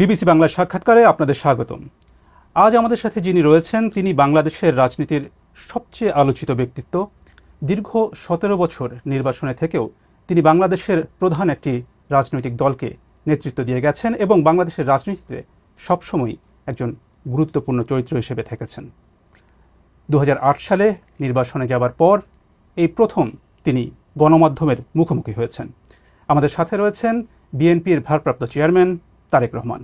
BBC বাংলার সাক্ষাৎকারে আপনাদের স্বাগতম। আজ আমাদের সাথে যিনি রয়েছেন তিনি বাংলাদেশের রাজনীতির সবচেয়ে আলোচিত ব্যক্তিত্ব। দীর্ঘ ১৭ বছর নির্বাচনে থেকেও তিনি বাংলাদেশের প্রধান একটি রাজনৈতিক দলকে নেতৃত্ব দিয়ে গেছেন এবং বাংলাদেশের রাজনীতিতে সবসময়ই একজন গুরুত্বপূর্ণ চরিত্র হিসেবে থেকেছেন। ২০০৮ সালে নির্বাচনে যাবার পর এই প্রথম তিনি গণমাধ্যমের মুখোমুখি হয়েছেন। আমাদের সাথে রয়েছেন বিএনপির ভারপ্রাপ্ত চেয়ারম্যান তারেক রহমান।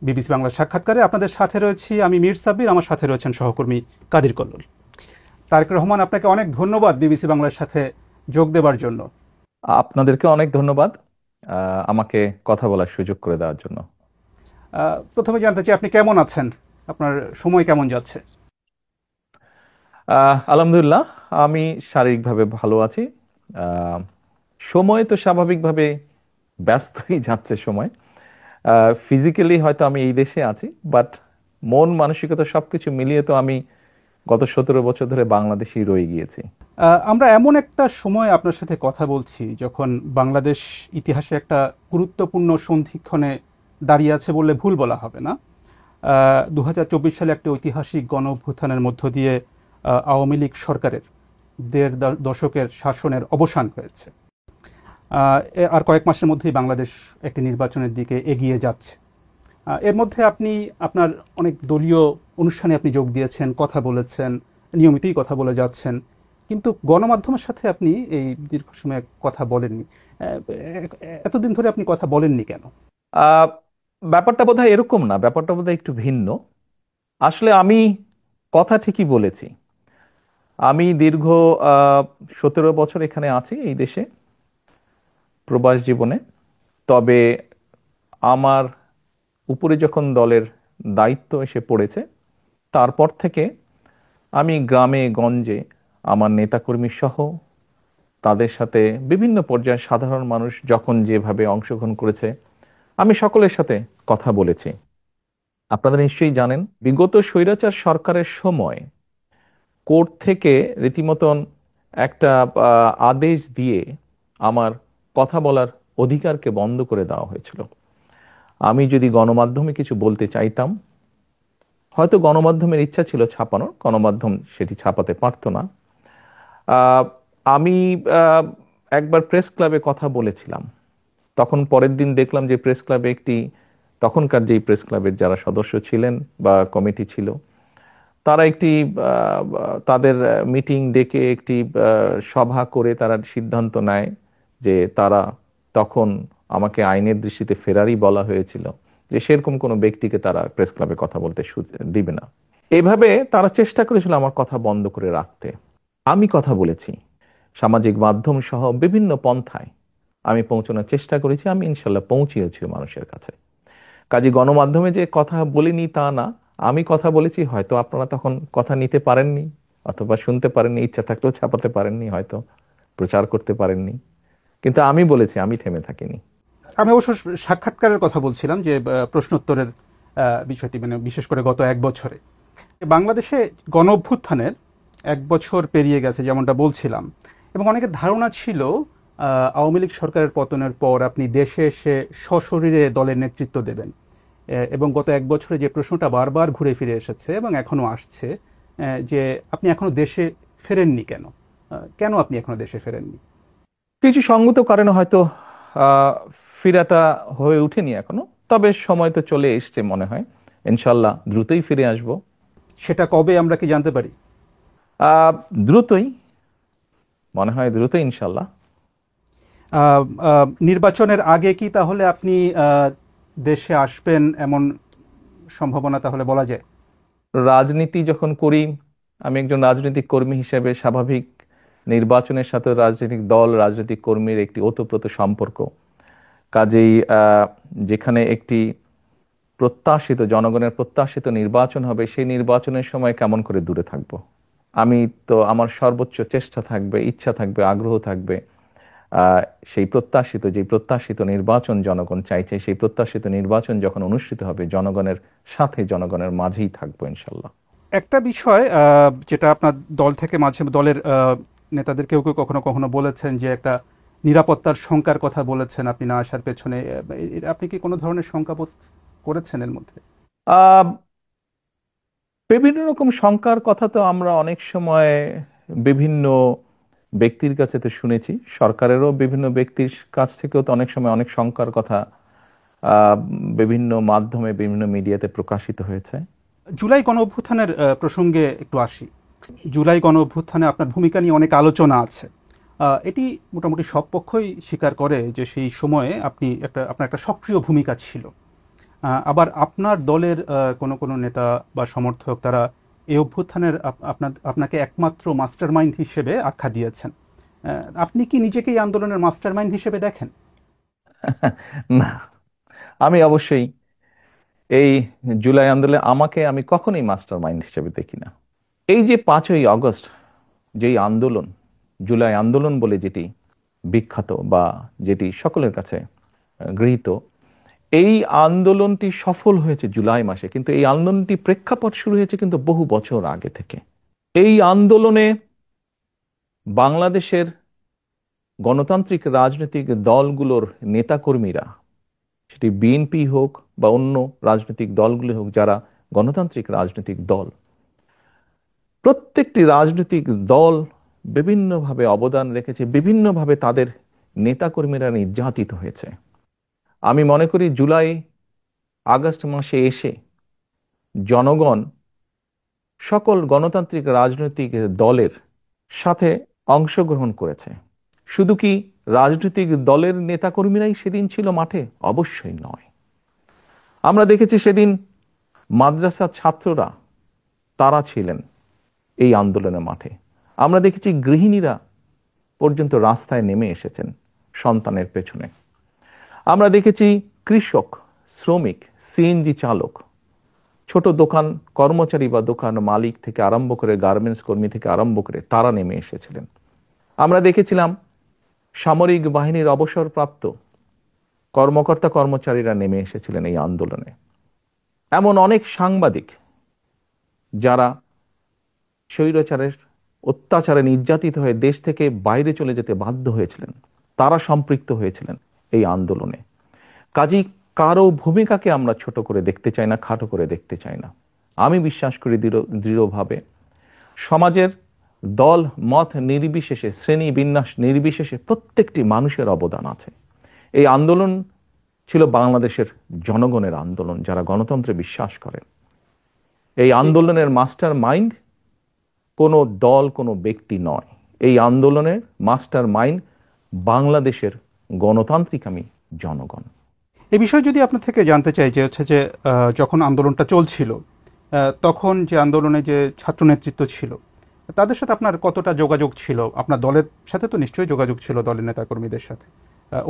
বিবিসি বাংলার সাক্ষাৎকারে আপনাদের সাথে রয়েছি আমি মীর সাব্বির, আমার সাথে রয়েছেন সহকর্মী কাদির কল্লোল। তারেক রহমান, আপনাকে অনেক ধন্যবাদ বিবিসি বাংলার সাথে যোগ দেবার জন্য। আপনাদেরকে অনেক ধন্যবাদ আমাকে কথা বলার সুযোগ করে দেওয়ার জন্য। প্রথমে জানতে চাই আপনি কেমন আছেন, আপনার সময় কেমন যাচ্ছে? আলহামদুলিল্লাহ, আমি শারীরিকভাবে ভালো আছি। সময় তো স্বাভাবিকভাবে ব্যস্তই যাচ্ছে সময়। ফিজিক্যালি হয়তো আমি এই দেশে আছি, বাট মন মানসিকতা সবকিছু মিলিয়ে তো আমি গত ১৭ বছর ধরে বাংলাদেশেই রয়ে গিয়েছি। আমরা এমন একটা সময় আপনার সাথে কথা বলছি যখন বাংলাদেশ ইতিহাসে একটা গুরুত্বপূর্ণ সন্ধিক্ষণে দাঁড়িয়ে আছে বললে ভুল বলা হবে না। ২০২৪ সালে একটা ঐতিহাসিক গণ অভ্যুত্থানের মধ্য দিয়ে আওয়ামী লীগ সরকারের ১.৫ দশকের শাসনের অবসান হয়েছে। আর কয়েক মাসের মধ্যেই বাংলাদেশ একটি নির্বাচনের দিকে এগিয়ে যাচ্ছে। এর মধ্যে আপনি আপনার অনেক দলীয় অনুষ্ঠানে আপনি যোগ দিয়েছেন, কথা বলেছেন, নিয়মিতই কথা বলে যাচ্ছেন, কিন্তু গণমাধ্যমের সাথে আপনি এই দীর্ঘ সময় কথা বলেননি। এতদিন ধরে আপনি কথা বলেননি কেন? ব্যাপারটা বোধহয় এরকম না, ব্যাপারটা বোধহয় একটু ভিন্ন। আসলে আমি কথা ঠিকই বলেছি। আমি দীর্ঘ ১৭ বছর এখানে আছি এই দেশে প্রবাস জীবনে। তবে আমার উপরে যখন দলের দায়িত্ব এসে পড়েছে তারপর থেকে আমি গ্রামে গঞ্জে আমার নেতাকর্মী সহ তাদের সাথে বিভিন্ন পর্যায়ে সাধারণ মানুষ যখন যেভাবে অংশগ্রহণ করেছে আমি সকলের সাথে কথা বলেছি। আপনারা নিশ্চয়ই জানেন, বিগত স্বৈরাচার সরকারের সময় কোর্ট থেকে রীতিমতন একটা আদেশ দিয়ে আমার কথা বলার অধিকারকে বন্ধ করে দেওয়া হয়েছিল। আমি যদি গণমাধ্যমে কিছু বলতে চাইতাম, হয়তো গণমাধ্যমের ইচ্ছা ছিল ছাপানোর, গণমাধ্যম সেটি ছাপাতে পারতো না। আমি একবার প্রেস ক্লাবে কথা বলেছিলাম, তখন পরের দিন দেখলাম যে প্রেস ক্লাবে তখনকার যেই প্রেস ক্লাবের যারা সদস্য ছিলেন বা কমিটি ছিল তারা তাদের মিটিং ডেকে একটি সভা করে তারা সিদ্ধান্ত নেয় যে তারা তখন আমাকে আইনের দৃষ্টিতে ফেরারি বলা হয়েছিল, যে সেরকম কোনো ব্যক্তিকে তারা প্রেস ক্লাবে কথা বলতে দিবে না। এভাবে তারা চেষ্টা করেছিল আমার কথা বন্ধ করে রাখতে। আমি কথা বলেছি সামাজিক মাধ্যম সহ বিভিন্ন পন্থায় আমি পৌঁছানোর চেষ্টা করেছি, আমি ইনশাল্লাহ পৌঁছিয়েছি মানুষের কাছে। কাজে গণমাধ্যমে যে কথা বলিনি তা না, আমি কথা বলেছি, হয়তো আপনারা তখন কথা নিতে পারেননি অথবা শুনতে পারেননি, ইচ্ছা থাকলেও ছাপাতে পারেননি, হয়তো প্রচার করতে পারেননি, কিন্তু আমি বলেছি, আমি থেমে থাকিনি। আমি অবশ্য সাক্ষাৎকারের কথা বলছিলাম, যে প্রশ্নোত্তরের বিষয়টি, মানে বিশেষ করে গত এক বছরে বাংলাদেশে গণ অভ্যুত্থানের ১ বছর পেরিয়ে গেছে যেমনটা বলছিলাম, এবং অনেকের ধারণা ছিল আওয়ামী লীগ সরকারের পতনের পর আপনি দেশে এসে সশরীরে দলের নেতৃত্ব দেবেন, এবং গত ১ বছরে যে প্রশ্নটা বারবার ঘুরে ফিরে এসেছে এবং এখনো আসছে, যে আপনি এখনো দেশে ফেরেননি কেন? কেন আপনি এখনো দেশে ফেরেননি? কিছু সঙ্গত কারণে হয়তো ফিরাটা হয়ে উঠেনি এখনো, তবে সময় তো চলে এসছে, মনে হয় ইনশাল্লাহ দ্রুতই ফিরে আসব। সেটা কবে আমরা কি জানতে পারি? দ্রুতই, মনে হয় দ্রুতই ইনশাল্লাহ। নির্বাচনের আগে কি তাহলে আপনি দেশে আসবেন এমন সম্ভাবনা তাহলে বলা যায়? রাজনীতি যখন করি, আমি একজন রাজনৈতিক কর্মী হিসেবে স্বাভাবিক নির্বাচনের সাথে রাজনৈতিক দল রাজনৈতিক কর্মীর একটি ওতপ্রোত সম্পর্ক। কাজেই যেখানে একটি প্রত্যাশিত, জনগণের প্রত্যাশিত নির্বাচন হবে, সেই নির্বাচনের সময় কেমন করে দূরে থাকব? আমি তো, আমার সর্বোচ্চ চেষ্টা থাকবে, ইচ্ছা থাকবে, আগ্রহ থাকবে সেই প্রত্যাশিত নির্বাচন জনগণ চাইছে, সেই প্রত্যাশিত নির্বাচন যখন অনুষ্ঠিত হবে জনগণের সাথে, জনগণের মাঝেই থাকবো ইনশাল্লাহ। একটা বিষয় যেটা আপনার দল থেকে মাঝে দলের নেতাদের কেউ কেউ কখনো কখনো বলেছেন, যে একটা নিরাপত্তার শঙ্কার কথা বলেছেন আপনি না আসার পেছনে। আপনি কি কোনো ধরনের শঙ্কা করেছেন এর মধ্যে? আহ বিভিন্ন রকম শঙ্কার কথা তো আমরা অনেক সময় বিভিন্ন ব্যক্তির কাছে তো শুনেছি, সরকারেরও বিভিন্ন ব্যক্তির কাছ থেকেও তো অনেক সময় অনেক শঙ্কার কথা আহ, বিভিন্ন মাধ্যমে বিভিন্ন মিডিয়াতে প্রকাশিত হয়েছে। জুলাই গণ অভ্যুত্থানের প্রসঙ্গে একটু আসি। জুলাই গণ অভ্যুত্থানে আপনার ভূমিকা নিয়ে অনেক আলোচনা আছে। এটি মোটামুটি সব পক্ষই স্বীকার করে যে সেই সময়ে আপনার একটা সক্রিয় ভূমিকা ছিল। আবার আপনার দলের কোনো কোনো নেতা বা সমর্থক তারা এই অভ্যুত্থানের আপনাকে একমাত্র মাস্টারমাইন্ড হিসেবে আখ্যা দিয়েছেন। আপনি কি নিজেকে এই আন্দোলনের মাস্টারমাইন্ড হিসেবে দেখেন? না, আমি অবশ্যই এই জুলাই আন্দোলনে আমাকে আমি কখনোই মাস্টার মাইন্ড হিসেবে দেখি না। এই যে 5ই আগস্ট, যেই আন্দোলন, জুলাই আন্দোলন বলে যেটি বিখ্যাত বা যেটি সকলের কাছে গৃহীত, এই আন্দোলনটি সফল হয়েছে জুলাই মাসে, কিন্তু এই আন্দোলনটি প্রেক্ষাপট শুরু হয়েছে কিন্তু বহু বছর আগে থেকে। এই আন্দোলনে বাংলাদেশের গণতান্ত্রিক রাজনৈতিক দলগুলোর নেতাকর্মীরা, সেটি বিএনপি হোক বা অন্য রাজনৈতিক দলগুলো হোক, যারা গণতান্ত্রিক রাজনৈতিক দল, প্রত্যেকটি রাজনৈতিক দল বিভিন্নভাবে অবদান রেখেছে, বিভিন্নভাবে তাদের নেতাকর্মীরা নির্যাতিত হয়েছে। আমি মনে করি জুলাই আগস্ট মাসে এসে জনগণ সকল গণতান্ত্রিক রাজনৈতিক দলের সাথে অংশগ্রহণ করেছে। শুধু কি রাজনৈতিক দলের নেতাকর্মীরাই সেদিন ছিল মাঠে? অবশ্যই নয়। আমরা দেখেছি সেদিন মাদ্রাসার ছাত্ররা, তারা ছিলেন এই আন্দোলনের মাঠে। আমরা দেখেছি গৃহিণীরা পর্যন্ত রাস্তায় নেমে এসেছেন সন্তানের পেছনে। আমরা দেখেছি কৃষক, শ্রমিক, সিএনজি চালক, ছোট দোকান কর্মচারী বা দোকান মালিক থেকে আরম্ভ করে গার্মেন্টস কর্মী থেকে আরম্ভ করে তারা নেমে এসেছিলেন। আমরা দেখেছিলাম সামরিক বাহিনীর অবসরপ্রাপ্ত কর্মকর্তা কর্মচারীরা নেমে এসেছিলেন এই আন্দোলনে। এমন অনেক সাংবাদিক যারা স্বৈরাচারের অত্যাচারে নির্যাতিত হয়ে দেশ থেকে বাইরে চলে যেতে বাধ্য হয়েছিলেন, তারা সম্পৃক্ত হয়েছিলেন এই আন্দোলনে। কাজেই কারো ভূমিকাকে আমরা ছোট করে দেখতে চাই না, খাটো করে দেখতে চাই না। আমি বিশ্বাস করি দৃঢ়ভাবে সমাজের দল মত নির্বিশেষে, শ্রেণী বিন্যাস নির্বিশেষে প্রত্যেকটি মানুষের অবদান আছে। এই আন্দোলন ছিল বাংলাদেশের জনগণের আন্দোলন, যারা গণতন্ত্রে বিশ্বাস করেন। এই আন্দোলনের মাস্টার মাইন্ড কোনো দল, কোনো ব্যক্তি নয়। এই আন্দোলনের মাস্টার মাইন্ড বাংলাদেশের গণতান্ত্রিকামী জনগণ। এ বিষয়ে যদি আপনার থেকে জানতে চাই যে হচ্ছে যে যখন আন্দোলনটা চলছিল, তখন যে আন্দোলনে যে ছাত্র নেতৃত্ব ছিল তাদের সাথে আপনার কতটা যোগাযোগ ছিল? আপনার দলের সাথে তো নিশ্চয়ই যোগাযোগ ছিল, দলের নেতাকর্মীদের সাথে।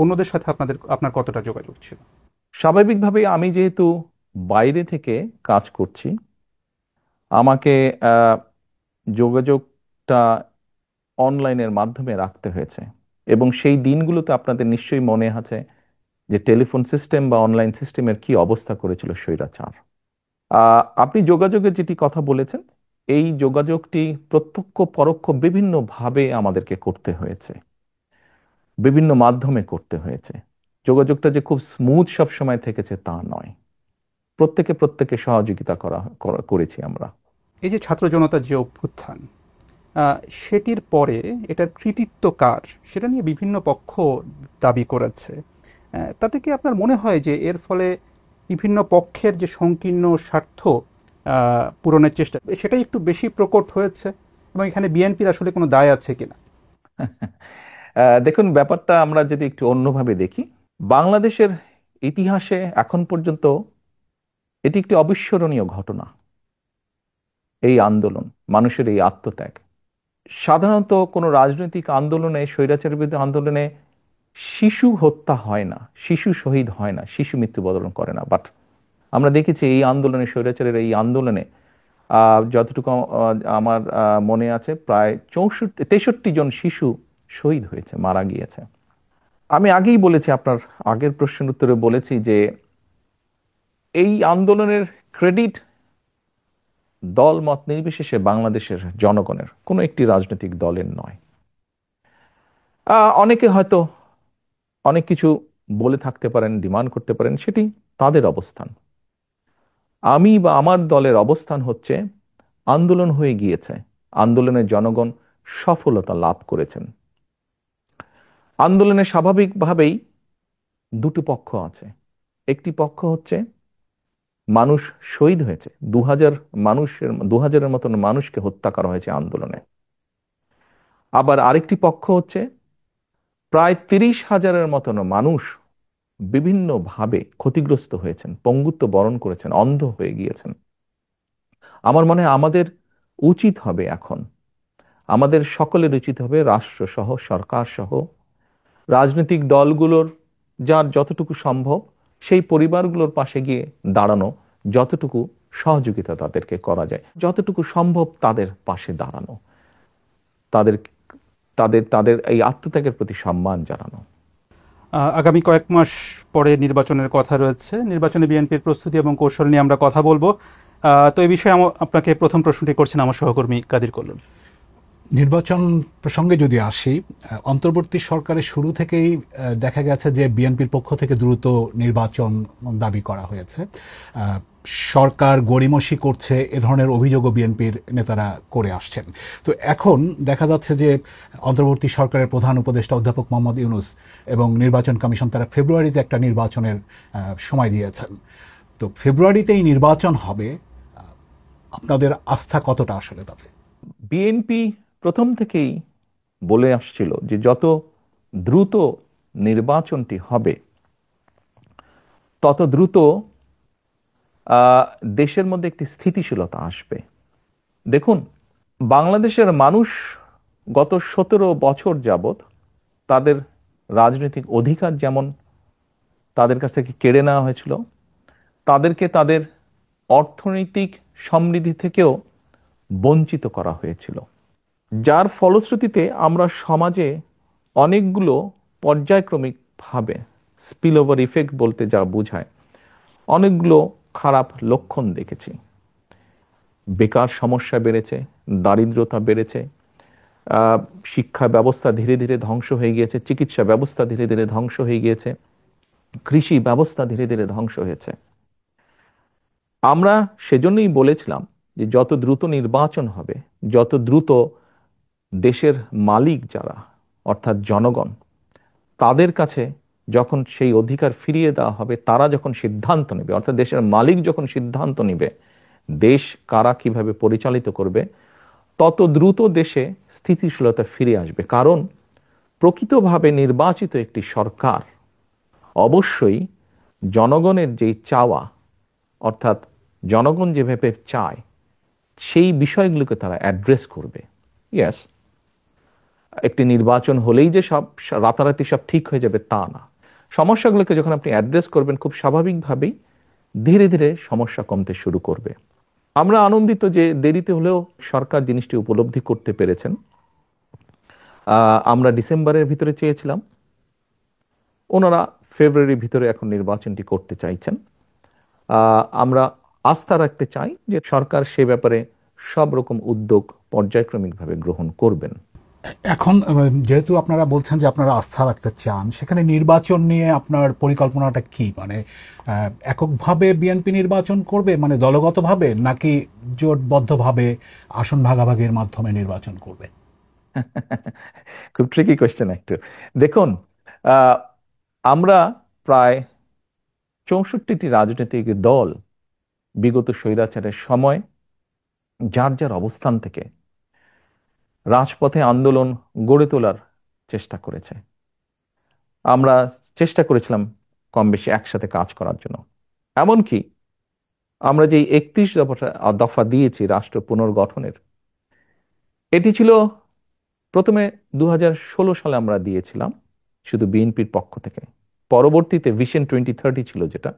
অন্যদের সাথে আপনার কতটা যোগাযোগ ছিল? স্বাভাবিকভাবে আমি যেহেতু বাইরে থেকে কাজ করছি, আমাকে আহ, যোগাযোগটা অনলাইনের মাধ্যমে রাখতে হয়েছে। এবং সেই দিনগুলোতে আপনাদের নিশ্চয়ই মনে আছে যে টেলিফোন সিস্টেম বা অনলাইন সিস্টেমের কি অবস্থা করেছিল স্বৈরাচার। আপনি যোগাযোগের যেটি কথা বলেছেন, এই যোগাযোগটি প্রত্যক্ষ পরোক্ষ বিভিন্নভাবে আমাদেরকে করতে হয়েছে, বিভিন্ন মাধ্যমে করতে হয়েছে। যোগাযোগটা যে খুব স্মুথ সব সময় থেকেছে তা নয়। প্রত্যেকে সহযোগিতা করেছি আমরা। এই যে ছাত্র জনতার যে অভ্যুত্থান, সেটির পরে এটার কৃতিত্ব কার সেটা নিয়ে বিভিন্ন পক্ষ দাবি করেছে। তাতে কি আপনার মনে হয় যে এর ফলে বিভিন্ন পক্ষের যে সংকীর্ণ স্বার্থ পূরণের চেষ্টা সেটাই একটু বেশি প্রকট হয়েছে, এবং এখানে বিএনপির আসলে কোনো দায় আছে কিনা? দেখুন, ব্যাপারটা আমরা যদি একটু অন্যভাবে দেখি, বাংলাদেশের ইতিহাসে এখন পর্যন্ত এটি একটি অবিস্মরণীয় ঘটনা। এই আন্দোলন, মানুষের এই আত্মত্যাগ, সাধারণত কোনো রাজনৈতিক আন্দোলনে, স্বৈরাচারের বিরুদ্ধে আন্দোলনে শিশু হত্যা হয় না, শিশু শহীদ হয় না, শিশু মৃত্যুবরণ করে না। বাট আমরা দেখেছি এই আন্দোলনে, স্বৈরাচারের এই আন্দোলনে যতটুকু আমার মনে আছে, প্রায় 63 জন শিশু শহীদ হয়েছে, মারা গিয়েছে। আমি আগেই বলেছি, আপনার আগের প্রশ্নের উত্তরে বলেছি যে এই আন্দোলনের ক্রেডিট দল মত নির্বিশেষে বাংলাদেশের জনগণের, কোনো একটি রাজনৈতিক দলের নয়। অনেকে হয়তো অনেক কিছু বলে থাকতে পারেন, ডিমান্ড করতে পারেন, সেটি তাদের অবস্থান। আমি বা আমার দলের অবস্থান হচ্ছে, আন্দোলন হয়ে গিয়েছে, আন্দোলনের জনগণ সফলতা লাভ করেছেন। আন্দোলনে স্বাভাবিকভাবেই দুটো পক্ষ আছে। একটি পক্ষ হচ্ছে মানুষ শহীদ হয়েছে, 2000 মতন মানুষকে হত্যা করা হয়েছে আন্দোলনে। আবার আরেকটি পক্ষ হচ্ছে প্রায় 30,000-এর মতন মানুষ বিভিন্নভাবে ক্ষতিগ্রস্ত হয়েছেন, পঙ্গুত্ব বরণ করেছেন, অন্ধ হয়ে গিয়েছেন। আমার মনে হয় আমাদের উচিত হবে এখন, আমাদের সকলের উচিত হবে, রাষ্ট্রসহ সরকারসহ রাজনৈতিক দলগুলোর যার যতটুকু সম্ভব সেই পরিবারগুলোর পাশে গিয়ে দাঁড়ানো, যতটুকু সহযোগিতা তাদেরকে করা যায়, যতটুকু সম্ভব তাদের পাশে দাঁড়ানো, তাদের তাদের তাদের এই আত্মত্যাগের প্রতি সম্মান জানানো। আগামী কয়েক মাস পরে নির্বাচনের কথা রয়েছে। নির্বাচনে বিএনপির প্রস্তুতি এবং কৌশল নিয়ে আমরা কথা বলবো। তো এই বিষয়ে আপনাকে প্রথম প্রশ্নটি করছেন আমার সহকর্মী কাদির কল্লোল। নির্বাচন প্রসঙ্গে যদি আসি, অন্তর্বর্তী সরকারের শুরু থেকেই দেখা গেছে যে বিএনপির পক্ষ থেকে দ্রুত নির্বাচন দাবি করা হয়েছে। সরকার গড়িমসি করছে, এ ধরনের অভিযোগও বিএনপির নেতারা করে আসছেন। তো এখন দেখা যাচ্ছে যে অন্তর্বর্তী সরকারের প্রধান উপদেষ্টা অধ্যাপক মোহাম্মদ ইউনূস এবং নির্বাচন কমিশন তারা ফেব্রুয়ারিতে একটা নির্বাচনের সময় দিয়েছেন। তো ফেব্রুয়ারিতেই নির্বাচন হবে, আপনাদের আস্থা কতটা আসলে তাতে? বিএনপি প্রথম থেকেই বলে আসছিল যে যত দ্রুত নির্বাচনটি হবে তত দ্রুত দেশের মধ্যে একটি স্থিতিশীলতা আসবে। দেখুন, বাংলাদেশের মানুষ গত 17 বছর যাবৎ তাদের রাজনৈতিক অধিকার যেমন তাদের কাছ থেকে কেড়ে নেওয়া হয়েছিল, তাদেরকে তাদের অর্থনৈতিক সমৃদ্ধি থেকেও বঞ্চিত করা হয়েছিল, যার ফলশ্রুতিতে আমরা সমাজে অনেকগুলো পর্যায়ক্রমিকভাবে স্পিল ওভার ইফেক্ট বলতে যা বোঝায় অনেকগুলো খারাপ লক্ষণ দেখেছি। বেকার সমস্যা বেড়েছে, দারিদ্রতা বেড়েছে, শিক্ষা ব্যবস্থা ধীরে ধীরে ধ্বংস হয়ে গিয়েছে, চিকিৎসা ব্যবস্থা ধীরে ধীরে ধ্বংস হয়ে গিয়েছে, কৃষি ব্যবস্থা ধীরে ধীরে ধ্বংস হয়েছে। আমরা সেজন্যই বলেছিলাম যে যত দ্রুত নির্বাচন হবে, যত দ্রুত দেশের মালিক যারা অর্থাৎ জনগণ, তাদের কাছে যখন সেই অধিকার ফিরিয়ে দেওয়া হবে, তারা যখন সিদ্ধান্ত নেবে, অর্থাৎ দেশের মালিক যখন সিদ্ধান্ত নেবে দেশ কারা কিভাবে পরিচালিত করবে, তত দ্রুত দেশে স্থিতিশীলতা ফিরে আসবে। কারণ প্রকৃতভাবে নির্বাচিত একটি সরকার অবশ্যই জনগণের যেই চাওয়া, অর্থাৎ জনগণ যেভাবে চায় সেই বিষয়গুলোকে তারা অ্যাড্রেস করবে। ইয়েস, একটি নির্বাচন হলেই যে সব রাতারাতি সব ঠিক হয়ে যাবে তা না। সমস্যাগুলোকে যখন আপনি অ্যাড্রেস করবেন, খুব স্বাভাবিকভাবেই ধীরে ধীরে সমস্যা কমতে শুরু করবে। আমরা আনন্দিত যে দেরিতে হলেও সরকার জিনিসটি উপলব্ধি করতে পেরেছেন। আমরা ডিসেম্বরের ভিতরে চেয়েছিলাম, ওনারা ফেব্রুয়ারির ভিতরে এখন নির্বাচনটি করতে চাইছেন। আমরা আস্থা রাখতে চাই যে সরকার সে ব্যাপারে সব রকম উদ্যোগ পর্যায়ক্রমিকভাবে গ্রহণ করবেন। এখন যেহেতু আপনারা বলছেন যে আপনারা আস্থা রাখতে চান, সেখানে নির্বাচন নিয়ে আপনার পরিকল্পনাটা কি? মানে এককভাবে বিএনপি নির্বাচন করবে, মানে দলগতভাবে, নাকি জোটবদ্ধভাবে আসন ভাগাভাগির মাধ্যমে নির্বাচন করবে? খুব ট্রিকি কোয়েশ্চেন একটু। দেখুন, আমরা প্রায় 64টি রাজনৈতিক দল বিগত স্বৈরাচারের সময় যার যার অবস্থান থেকে রাজপথে আন্দোলন গড়ে তোলার চেষ্টা করেছে। আমরা চেষ্টা করেছিলাম কম বেশি একসাথে কাজ করার জন্য। এমনকি আমরা যে 31 দফা দিয়েছি রাষ্ট্র পুনর্গঠনের, এটি ছিল প্রথমে 2016 সালে আমরা দিয়েছিলাম শুধু বিএনপির পক্ষ থেকে। পরবর্তীতে ভিশন 2030 ছিল যেটা,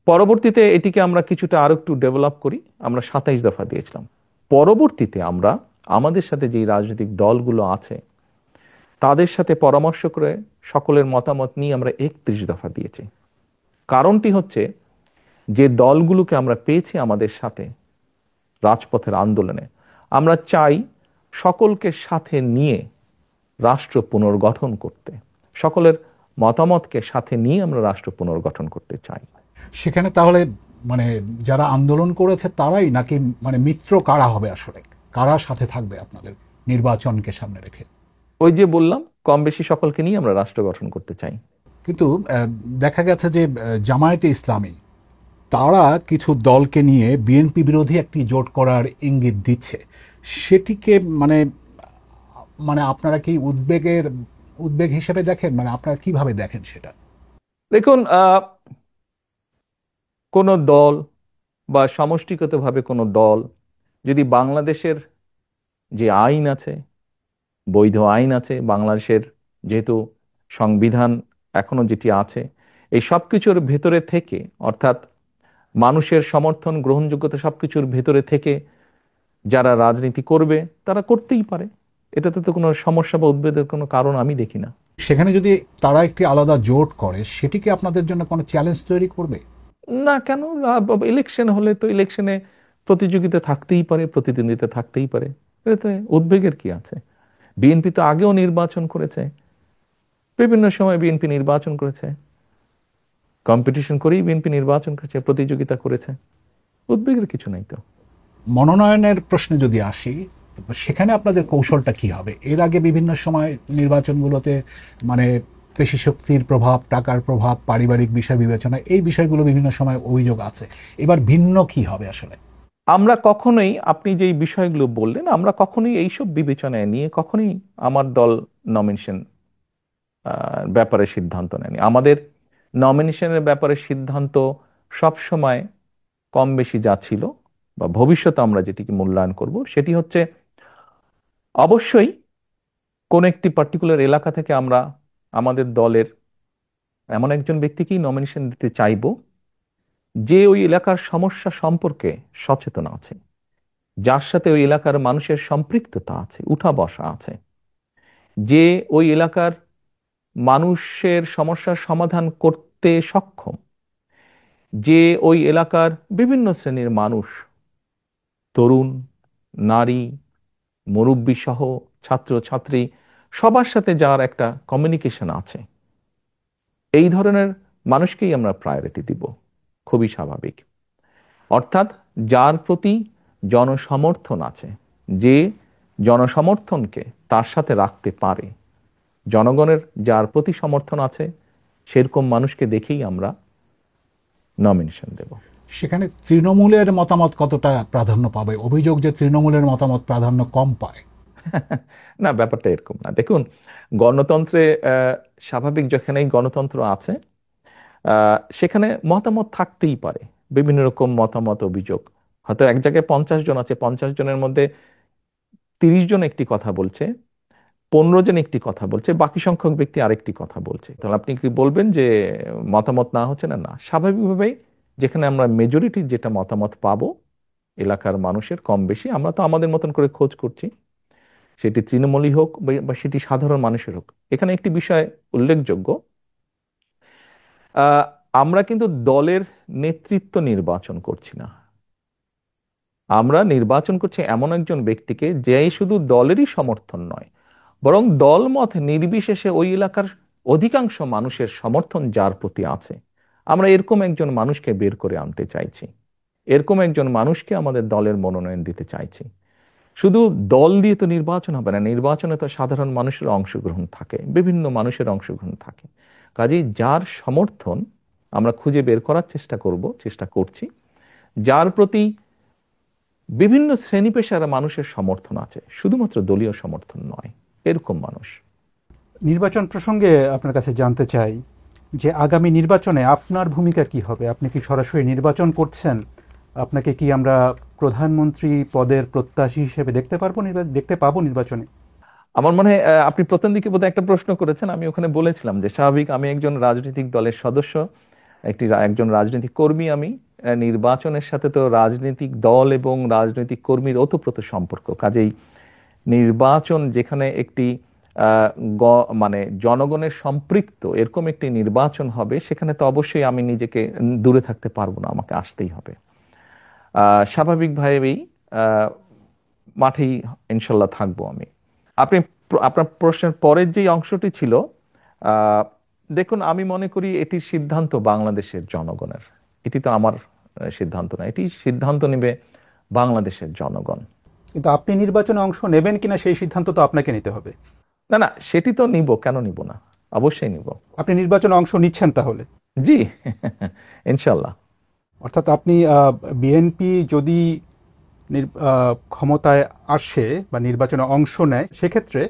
পরবর্তীতে এটিকে আমরা কিছুটা আরো একটু ডেভেলপ করি, আমরা 27 দফা দিয়েছিলাম। পরবর্তীতে আমরা আমাদের সাথে যেই রাজনৈতিক দলগুলো আছে তাদের সাথে পরামর্শ করে সকলের মতামত নিয়ে আমরা 31 দফা দিয়েছি। কারণটি হচ্ছে যে দলগুলোকে আমরা পেয়েছি আমাদের সাথে রাজপথের আন্দোলনে, আমরা চাই সকলকে সাথে নিয়ে রাষ্ট্র পুনর্গঠন করতে, সকলের মতামতকে সাথে নিয়ে আমরা রাষ্ট্র পুনর্গঠন করতে চাই। সেখানে তাহলে মানে যারা আন্দোলন করেছে তারাই, নাকি মানে মিত্র কারা হবে আসলে, কারা সাথে থাকবে আপনাদের নির্বাচনকে সামনে রেখে? ওই যে বললাম, কম বেশি সকলকে নিয়ে আমরা রাষ্ট্র গঠন করতে চাই। কিন্তু দেখা গেছে যে জামায়াতে ইসলামী তারা কিছু দলকে নিয়ে বিএনপি বিরোধী একটি জোট করার ইঙ্গিত দিচ্ছে। সেটিকে মানে মানে আপনারা কি উদ্বেগ হিসেবে দেখেন? মানে আপনারা কিভাবে দেখেন সেটা? দেখুন, কোনো দল বা সমষ্টিগতভাবে কোনো দল যদি বাংলাদেশের যে আইন আছে, বৈধ আইন আছে বাংলাদেশের, যেহেতু সংবিধান এখনো যেটি আছে, এই সব কিছুর ভেতরে থেকে, অর্থাৎ মানুষের সমর্থন গ্রহণযোগ্যতা সবকিছুর ভেতরে থেকে যারা রাজনীতি করবে তারা করতেই পারে। এটাতে তো কোনো সমস্যা বা উদ্বেগের কোনো কারণ আমি দেখি না। সেখানে যদি তারা একটি আলাদা জোট করে, সেটি কি আপনাদের জন্য কোনো চ্যালেঞ্জ তৈরি করবে? না, কেন? ইলেকশন হলে তো ইলেকশনে প্রতিযোগিতা থাকতেই পারে, প্রতিদ্বন্দ্বিতা থাকতেই পারে, এতে উদ্বেগের কি আছে? বিএনপি তো আগেও নির্বাচন করেছে, বিভিন্ন সময় বিএনপি নির্বাচন করেছে, কম্পিটিশন করেই বিএনপি নির্বাচন করেছে, প্রতিযোগিতা করেছে, উদ্বেগের কিছু নাই তো। মনোনয়নের প্রশ্নে যদি আসি, সেখানে আপনাদের কৌশলটা কি হবে? এর আগে বিভিন্ন সময় নির্বাচনগুলোতে মানে পেশি শক্তির প্রভাব, টাকার প্রভাব, পারিবারিক বিষয় বিবেচনা, এই বিষয়গুলো বিভিন্ন সময় অভিযোগ আছে। এবার ভিন্ন কি হবে আসলে? আমরা কখনোই, আপনি যেই বিষয়গুলো বললেন, আমরা কখনোই এইসব বিবেচনায় নিয়ে কখনোই আমার দল নমিনেশন ব্যাপারে সিদ্ধান্ত নেয়নি। আমাদের নমিনেশনের ব্যাপারে সিদ্ধান্ত সব সময় কম বেশি যা ছিল বা ভবিষ্যতে আমরা যেটিকে মূল্যায়ন করব সেটি হচ্ছে, অবশ্যই কোন একটি পার্টিকুলার এলাকা থেকে আমরা আমাদের দলের এমন একজন ব্যক্তিকেই নমিনেশন দিতে চাইব যে ওই এলাকার সমস্যা সম্পর্কে সচেতন আছে, যার সাথে ওই এলাকার মানুষের সম্পৃক্ততা আছে, উঠা বসা আছে, যে ওই এলাকার মানুষের সমস্যার সমাধান করতে সক্ষম, যে ওই এলাকার বিভিন্ন শ্রেণীর মানুষ, তরুণ, নারী, মুরব্বী সহ ছাত্র ছাত্রী, সবার সাথে যার একটা কমিউনিকেশন আছে, এই ধরনের মানুষকেই আমরা প্রায়োরিটি দিব। খুবই স্বাভাবিক। অর্থাৎ যার প্রতি জনসমর্থন আছে, যে জনসমর্থনকে তার সাথে রাখতে পারে, জনগণের যার প্রতি সমর্থন আছে, সেরকম মানুষকে দেখেই আমরা নমিনেশন দেব। সেখানে তৃণমূলের মতামত কতটা প্রাধান্য পাবে? অভিযোগ যে তৃণমূলের মতামত প্রাধান্য কম পায়। না, ব্যাপারটা এরকম না। দেখুন, গণতন্ত্রে স্বাভাবিক যেখানেই গণতন্ত্র আছে সেখানে মতামত থাকতেই পারে, বিভিন্ন রকম মতামত, অভিযোগ। হয়তো এক জায়গায় 50 জন আছে, 50 জনের মধ্যে 30 জন একটি কথা বলছে, 15 জন একটি কথা বলছে, বাকি সংখ্যক ব্যক্তি আরেকটি কথা বলছে। তাহলে আপনি কি বলবেন যে মতামত না হচ্ছে? না, না, স্বাভাবিকভাবেই যেখানে আমরা মেজরিটির যেটা মতামত পাবো এলাকার মানুষের কম বেশি, আমরা তো আমাদের মতন করে খোঁজ করছি, সেটি তৃণমূলই হোক বা সেটি সাধারণ মানুষের হোক। এখানে একটি বিষয় উল্লেখযোগ্য, আমরা কিন্তু দলের নেতৃত্ব নির্বাচন করছি না, আমরা নির্বাচন করছি এমন একজন ব্যক্তিকে যে শুধু দলেরই সমর্থন নয়, বরং দলমত নির্বিশেষে ওই এলাকার অধিকাংশ মানুষের সমর্থন যার প্রতি আছে, আমরা এরকম একজন মানুষকে বের করে আনতে চাইছি, এরকম একজন মানুষকে আমাদের দলের মনোনয়ন দিতে চাইছি। শুধু দল দিয়ে তো নির্বাচন হবে না, নির্বাচনে তো সাধারণ মানুষের অংশগ্রহণ থাকে, বিভিন্ন মানুষের অংশগ্রহণ থাকে। কাজেই যার সমর্থন আমরা খুঁজে বের করার চেষ্টা করছি, যার প্রতি বিভিন্ন শ্রেণী পেশার মানুষের সমর্থন আছে, শুধুমাত্র দলীয় সমর্থন নয়, এরকম মানুষ। নির্বাচন প্রসঙ্গে আপনার কাছে জানতে চাই যে আগামী নির্বাচনে আপনার ভূমিকা কি হবে? আপনি কি সরাসরি নির্বাচন করছেন? আপনাকে কি আমরা প্রধানমন্ত্রী পদের প্রত্যাশী হিসেবে দেখতে পাবো নির্বাচনে? আমার মনে হয় আপনি প্রথম দিকে বোধহয় একটা প্রশ্ন করেছেন, আমি ওখানে বলেছিলাম যে স্বাভাবিক আমি একজন রাজনৈতিক দলের সদস্য, একজন রাজনৈতিক কর্মী। আমি নির্বাচনের সাথে তো রাজনৈতিক দল এবং রাজনৈতিক কর্মীর ওতপ্রোত সম্পর্ক। কাজেই নির্বাচন যেখানে একটি মানে জনগণের সম্পৃক্ত এরকম একটি নির্বাচন হবে, সেখানে তো অবশ্যই আমি নিজেকে দূরে থাকতে পারবো না, আমাকে আসতেই হবে। স্বাভাবিকভাবেই মাঠেই ইনশাল্লাহ থাকবো আমি। আপনি আপনার প্রশ্নের পরের যে অংশটি ছিল, দেখুন, আমি মনে করি এটির সিদ্ধান্ত বাংলাদেশের জনগণের, এটি তো আমার সিদ্ধান্ত না, এটি সিদ্ধান্ত নেবে বাংলাদেশের জনগণ। কিন্তু আপনি নির্বাচনে অংশ নেবেন কিনা সেই সিদ্ধান্ত তো আপনাকে নিতে হবে। না না, সেটি তো নিব, কেন নিব না, অবশ্যই নিব। আপনি নির্বাচনে অংশ নিচ্ছেন তাহলে? জি, ইনশাল্লাহ। অর্থাৎ আপনি বিএনপি যদি ক্ষমতায় আসে বা নির্বাচনে অংশ নেয়, সেক্ষেত্রে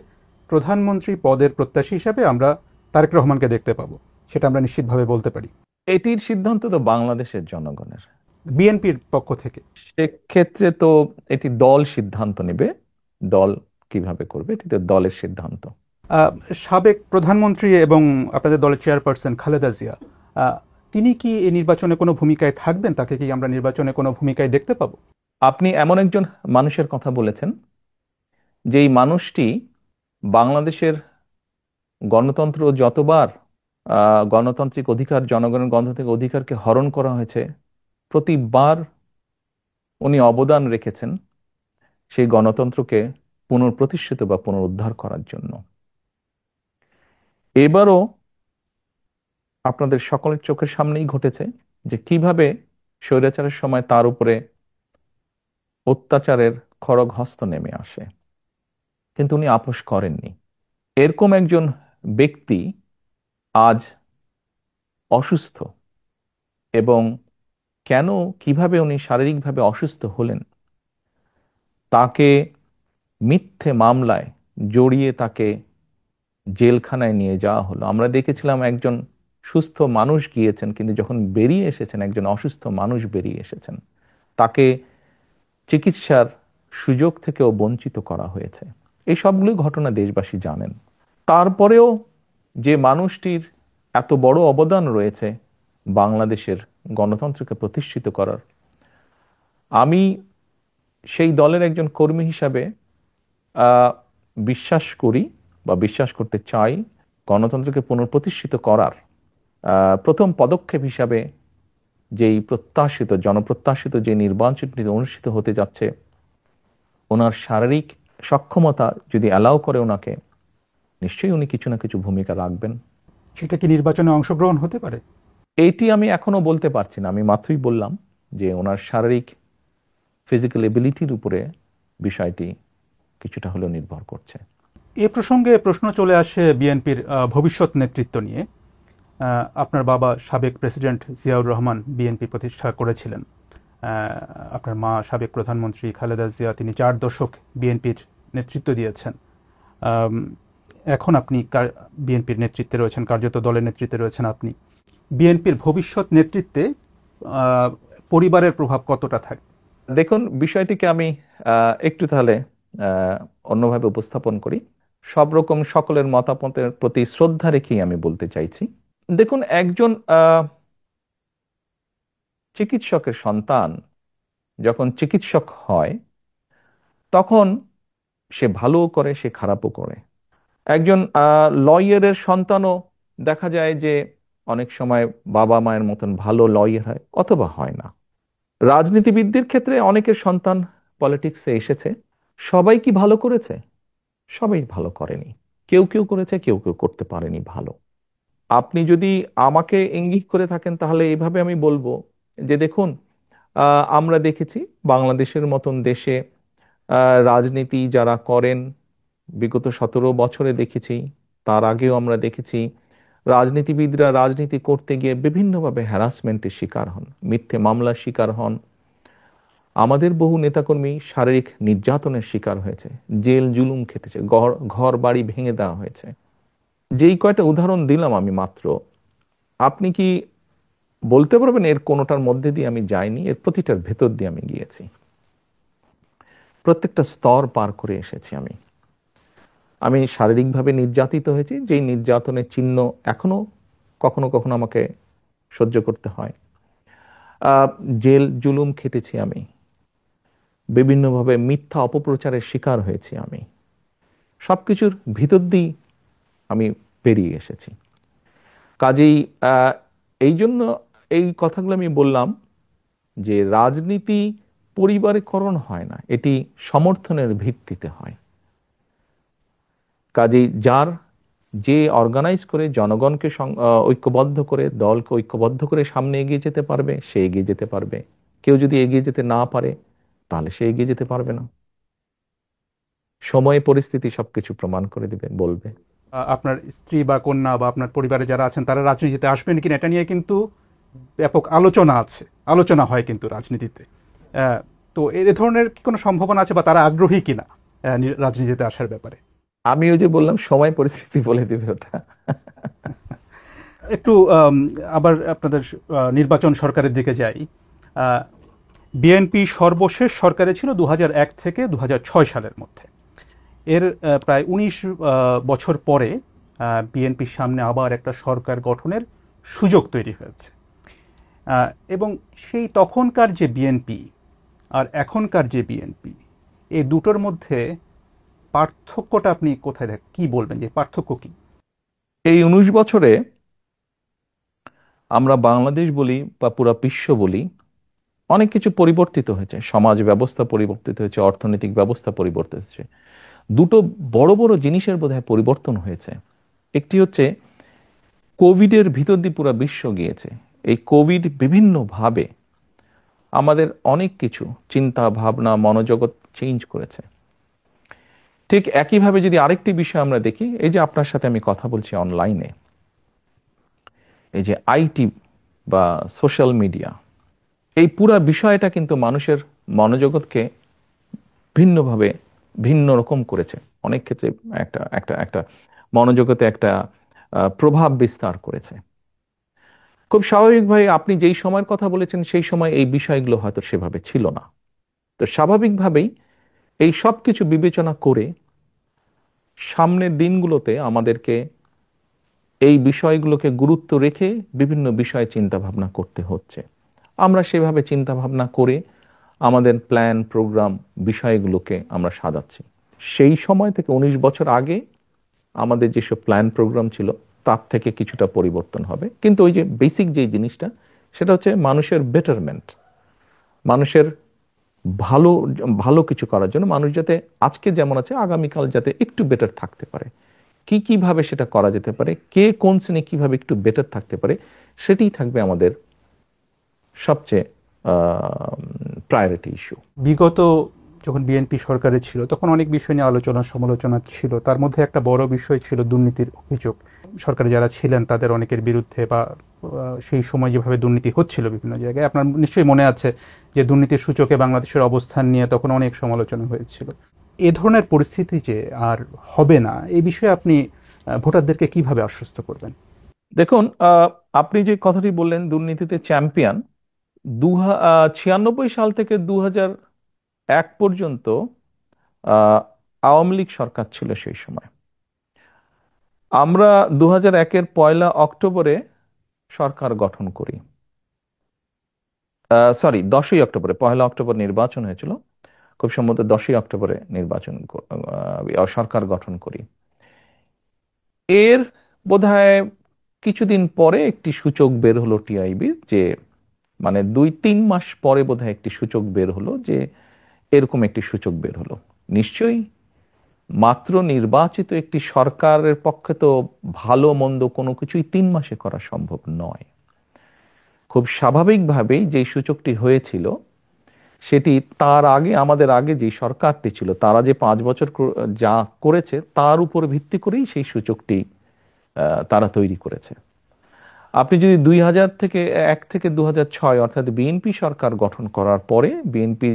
প্রধানমন্ত্রী পদের প্রত্যাশী হিসাবে আমরা তারেক রহমানকে দেখতে পাবো, সেটা আমরা নিশ্চিতভাবে বলতে পারি। এটির সিদ্ধান্ত তো বাংলাদেশের জনগণের, বিএনপির পক্ষ থেকে। সেক্ষেত্রে তো এটি দল সিদ্ধান্ত নেবে, দল কিভাবে করবে এটি তো দলের সিদ্ধান্ত। সাবেক প্রধানমন্ত্রী এবং আপনাদের দলের চেয়ারপারসন খালেদা জিয়া, তিনি কি এই নির্বাচনে কোনো ভূমিকায় থাকবেন? তাকে কি আমরা নির্বাচনে কোনো ভূমিকায় দেখতে পাবো? আপনি এমন একজন মানুষের কথা বলেছেন, যেই মানুষটি বাংলাদেশের গণতন্ত্র যতবার গণতান্ত্রিক অধিকার, জনগণের গণতান্ত্রিক অধিকারকে হরণ করা হয়েছে, প্রতিবার উনি অবদান রেখেছেন সেই গণতন্ত্রকে পুনঃপ্রতিষ্ঠিত বা পুনরুদ্ধার করার জন্য। এবারও আপনাদের সকলের চোখের সামনেই ঘটেছে যে কিভাবে স্বৈরাচারের সময় তার উপরে অত্যাচারের খড়গ হস্ত নেমে আসে, কিন্তু উনি আপোস করেননি। এরকম একজন ব্যক্তি আজ অসুস্থ, এবং কেন, কিভাবে উনি শারীরিকভাবে অসুস্থ হলেন, তাকে মিথ্যে মামলায় জড়িয়ে তাকে জেলখানায় নিয়ে যাওয়া হলো। আমরা দেখেছিলাম একজন সুস্থ মানুষ গিয়েছেন, কিন্তু যখন বেরিয়ে এসেছেন একজন অসুস্থ মানুষ বেরিয়ে এসেছেন, তাকে চিকিৎসার সুযোগ থেকেও বঞ্চিত করা হয়েছে। এই সবগুলো ঘটনা দেশবাসী জানেন। তারপরেও যে মানুষটির এত বড় অবদান রয়েছে বাংলাদেশের গণতন্ত্রকে প্রতিষ্ঠিত করার, আমি সেই দলের একজন কর্মী হিসাবে বিশ্বাস করি বা বিশ্বাস করতে চাই, গণতন্ত্রকে পুনঃপ্রতিষ্ঠিত করার প্রথম পদক্ষেপ হিসাবে যেই প্রত্যাশিত, জনপ্রত্যাশিত যে নির্বাচনটি অনুষ্ঠিত হতে যাচ্ছে, ওনার শারীরিক সক্ষমতা যদি অ্যালাউ করে ওনাকে, নিশ্চয়ই উনি কিছু না কিছু ভূমিকা রাখবেন। সেটা কি নির্বাচনে অংশগ্রহণ হতে পারে? এইটি আমি এখনো বলতে পারছি না। আমি মাত্রই বললাম যে ওনার শারীরিক ফিজিক্যাল এবিলিটির উপরে বিষয়টি কিছুটা হলেও নির্ভর করছে। এ প্রসঙ্গে প্রশ্ন চলে আসে বিএনপির ভবিষ্যৎ নেতৃত্ব নিয়ে। আপনার বাবা সাবেক প্রেসিডেন্ট জিয়াউর রহমান বিএনপি প্রতিষ্ঠা করেছিলেন। আপনার মা সাবেক প্রধানমন্ত্রী খালেদা জিয়া, তিনি 4 দশক বিএনপির নেতৃত্ব দিয়েছেন। এখন আপনি বিএনপির নেতৃত্বে রয়েছেন, কার্যত দলের নেতৃত্বে রয়েছেন আপনি। বিএনপির ভবিষ্যৎ নেতৃত্বে পরিবারের প্রভাব কতটা থাকে? দেখুন, বিষয়টিকে আমি একটু তাহলে অন্যভাবে উপস্থাপন করি। সব রকম সকলের মতামতের প্রতি শ্রদ্ধা রেখেই আমি বলতে চাইছি। দেখুন, একজন চিকিৎসকের সন্তান যখন চিকিৎসক হয়, তখন সে ভালোও করে, সে খারাপও করে। একজন লয়ারের সন্তানও দেখা যায় যে অনেক সময় বাবা মায়ের মতন ভালো লয়ার হয় অথবা হয় না। রাজনীতিবিদদের ক্ষেত্রে অনেকের সন্তান পলিটিক্সে এসেছে, সবাই কি ভালো করেছে? সবাই ভালো করেনি। কেউ কেউ করেছে, কেউ কেউ করতে পারেনি ভালো। আপনি যদি আমাকে ইঙ্গিত করে থাকেন, তাহলে এইভাবে আমি বলবো যে দেখুন, আমরা দেখেছি বাংলাদেশের মতন দেশে রাজনীতি যারা করেন, বিগত 17 বছরে দেখেছি, তার আগেও আমরা দেখেছি রাজনীতিবিদরা রাজনীতি করতে গিয়ে বিভিন্নভাবে হ্যারাসমেন্টের শিকার হন, মিথ্যে মামলার শিকার হন। আমাদের বহু নেতাকর্মী শারীরিক নির্যাতনের শিকার হয়েছে, জেল জুলুম খেটেছে, ঘর বাড়ি ভেঙে দেওয়া হয়েছে। যেই কয়টা উদাহরণ দিলাম আমি মাত্র, আপনি কি বলতে পারবেন এর কোনোটার মধ্যে দিয়ে আমি যাইনি? এর প্রতিটার ভেতর দিয়ে আমি গিয়েছি, প্রত্যেকটা স্তর পার করে এসেছি। আমি শারীরিকভাবে নির্যাতিত হয়েছি, যেই নির্যাতনের চিহ্ন এখনো কখনো কখনো আমাকে সহ্য করতে হয়। জেল জুলুম খেটেছি, আমি বিভিন্নভাবে মিথ্যা অপপ্রচারের শিকার হয়েছি। আমি সবকিছুর ভিতর দিয়ে আমি পেরিয়ে এসেছি। কাজেই এই জন্য এই কথাগুলো আমি বললাম যে রাজনীতি পরিবারীকরণ হয় না, এটি সমর্থনের ভিত্তিতে হয়। কাজেই যে অর্গানাইজ করে জনগণকে ঐক্যবদ্ধ করে, দলকে ঐক্যবদ্ধ করে সামনে এগিয়ে যেতে পারবে, সে এগিয়ে যেতে পারবে। কেউ যদি এগিয়ে যেতে না পারে তাহলে সে এগিয়ে যেতে পারবে না। সময় পরিস্থিতি সবকিছু প্রমাণ করে দিবে, বলবে। আপনার স্ত্রী বা কন্যা বা আপনার পরিবারে যারা আছেন তারা রাজনীতিতে আসবেন কিনা এটা নিয়ে কিন্তু ব্যাপক আলোচনা হয় কিন্তু রাজনীতিতে। তো এ ধরনের কি কোনো সম্ভাবনা আছে বা তারা আগ্রহী কিনা রাজনীতিতে আসার ব্যাপারে? আমি ওই যে বললাম সময় পরিস্থিতি বলে দিবে ওটা। একটু আবার আপনাদের নির্বাচন সরকারের দিকে যাই। বিএনপি সর্বশেষ সরকারে ছিল 2001 থেকে 2006 সালের মধ্যে। এর প্রায় 19 বছর পরে বিএনপির সামনে আবার একটা সরকার গঠনের সুযোগ তৈরি হয়েছে, এবং সেই তখনকার যে বিএনপি আর এখনকার যে বিএনপি, এই দুটোর মধ্যে পার্থক্যটা আপনি কোথায় কি বলবেন, যে পার্থক্য কি? এই 19 বছরে আমরা বাংলাদেশ বলি বা পুরো বিশ্ব বলি, অনেক কিছু পরিবর্তিত হয়েছে। সমাজ ব্যবস্থা পরিবর্তিত হয়েছে, অর্থনৈতিক ব্যবস্থা পরিবর্তিত হয়েছে। দুটো বড় বড় জিনিসের বোধহয় পরিবর্তন হয়েছে। একটি হচ্ছে কোভিডের ভিতর দিয়ে পুরো বিশ্ব গিয়েছে। এই কোভিড বিভিন্নভাবে আমাদের অনেক কিছু চিন্তা ভাবনা মনোজগৎ চেঞ্জ করেছে। ঠিক একইভাবে যদি আরেকটি বিষয় আমরা দেখি, এই যে আপনার সাথে আমি কথা বলছি অনলাইনে, এই যে আইটি বা সোশ্যাল মিডিয়া, এই পুরা বিষয়টা কিন্তু মানুষের মনোজগৎকে ভিন্নভাবে ভিন্ন রকম করেছে। অনেক ক্ষেত্রে একটা একটা একটা মনোজগতে একটা প্রভাব বিস্তার করেছে। খুব স্বাভাবিকভাবে আপনি যেই সময়ের কথা বলেছেন সেই সময় এই বিষয়গুলো হয়তো সেভাবে ছিল না। তো স্বাভাবিকভাবেই এই সব কিছু বিবেচনা করে সামনের দিনগুলোতে আমাদেরকে এই বিষয়গুলোকে গুরুত্ব রেখে বিভিন্ন বিষয়ে চিন্তা ভাবনা করতে হচ্ছে। আমরা সেভাবে চিন্তা ভাবনা করে আমাদের প্ল্যান প্রোগ্রাম বিষয়গুলোকে আমরা সাজাচ্ছি। সেই সময় থেকে 19 বছর আগে আমাদের যেসব প্ল্যান প্রোগ্রাম ছিল তার থেকে কিছুটা পরিবর্তন হবে, কিন্তু ওই যে বেসিক যে জিনিসটা, সেটা হচ্ছে মানুষের বেটারমেন্ট, মানুষের ভালো ভালো কিছু করার জন্য, মানুষ যাতে আজকে যেমন আছে আগামীকাল যাতে একটু বেটার থাকতে পারে। কিভাবে সেটা করা যেতে পারে, কে কোন শ্রেণী কিভাবে একটু বেটার থাকতে পারে, সেটাই থাকবে আমাদের সবচেয়ে প্রায়োরিটি ইস্যু। বিগত যখন বিএনপি সরকারে ছিল তখন অনেক বিষয় নিয়ে আলোচনা সমালোচনা ছিল, তার মধ্যে একটা বড় বিষয় ছিল দুর্নীতির অভিযোগ। সরকারে যারা ছিলেন তাদের অনেকের বিরুদ্ধে, বা সেই সময় যেভাবে দুর্নীতি হচ্ছিল বিভিন্ন জায়গায়, আপনার নিশ্চয়ই মনে আছে যে দুর্নীতির সূচকে বাংলাদেশের অবস্থান নিয়ে তখন অনেক সমালোচনা হয়েছিল। এ ধরনের পরিস্থিতি যে আর হবে না, এই বিষয়ে আপনি ভোটারদেরকে কিভাবে আশ্বস্ত করবেন? দেখুন, আপনি যে কথাটি বললেন দুর্নীতিতে চ্যাম্পিয়ন, 96 সাল থেকে 2001 পর্যন্ত আওয়ামী লীগ সরকার ছিল সেই সময়। আমরা 2001-এর 1 অক্টোবরে সরকার গঠন করি। 10ই অক্টোবরে, 1 অক্টোবর নির্বাচন হয়েছিল, খুব সম্ভবত 10ই অক্টোবরে সরকার গঠন করি। এর বোধহয় কিছুদিন পরে একটি সূচক বের হলো টিআইবির, যে মানে 2-3 মাস পরে বোধহয় একটি সূচক বের হলো, যে এরকম একটি সূচক বের হলো। নিশ্চয়ই মাত্র নির্বাচিত একটি সরকারের পক্ষে তো ভালো মন্দ কোনো কিছুই 3 মাসে করা সম্ভব নয়। খুব স্বাভাবিকভাবেই যে সূচকটি হয়েছিল সেটি তার আগে, আমাদের আগে যে সরকারটি ছিল তারা যে 5 বছর যা করেছে তার উপর ভিত্তি করেই সেই সূচকটি তারা তৈরি করেছে। আপনি যদি 2001 থেকে 2006 অর্থাৎ বিএনপি সরকার গঠন করার পরে বিএনপি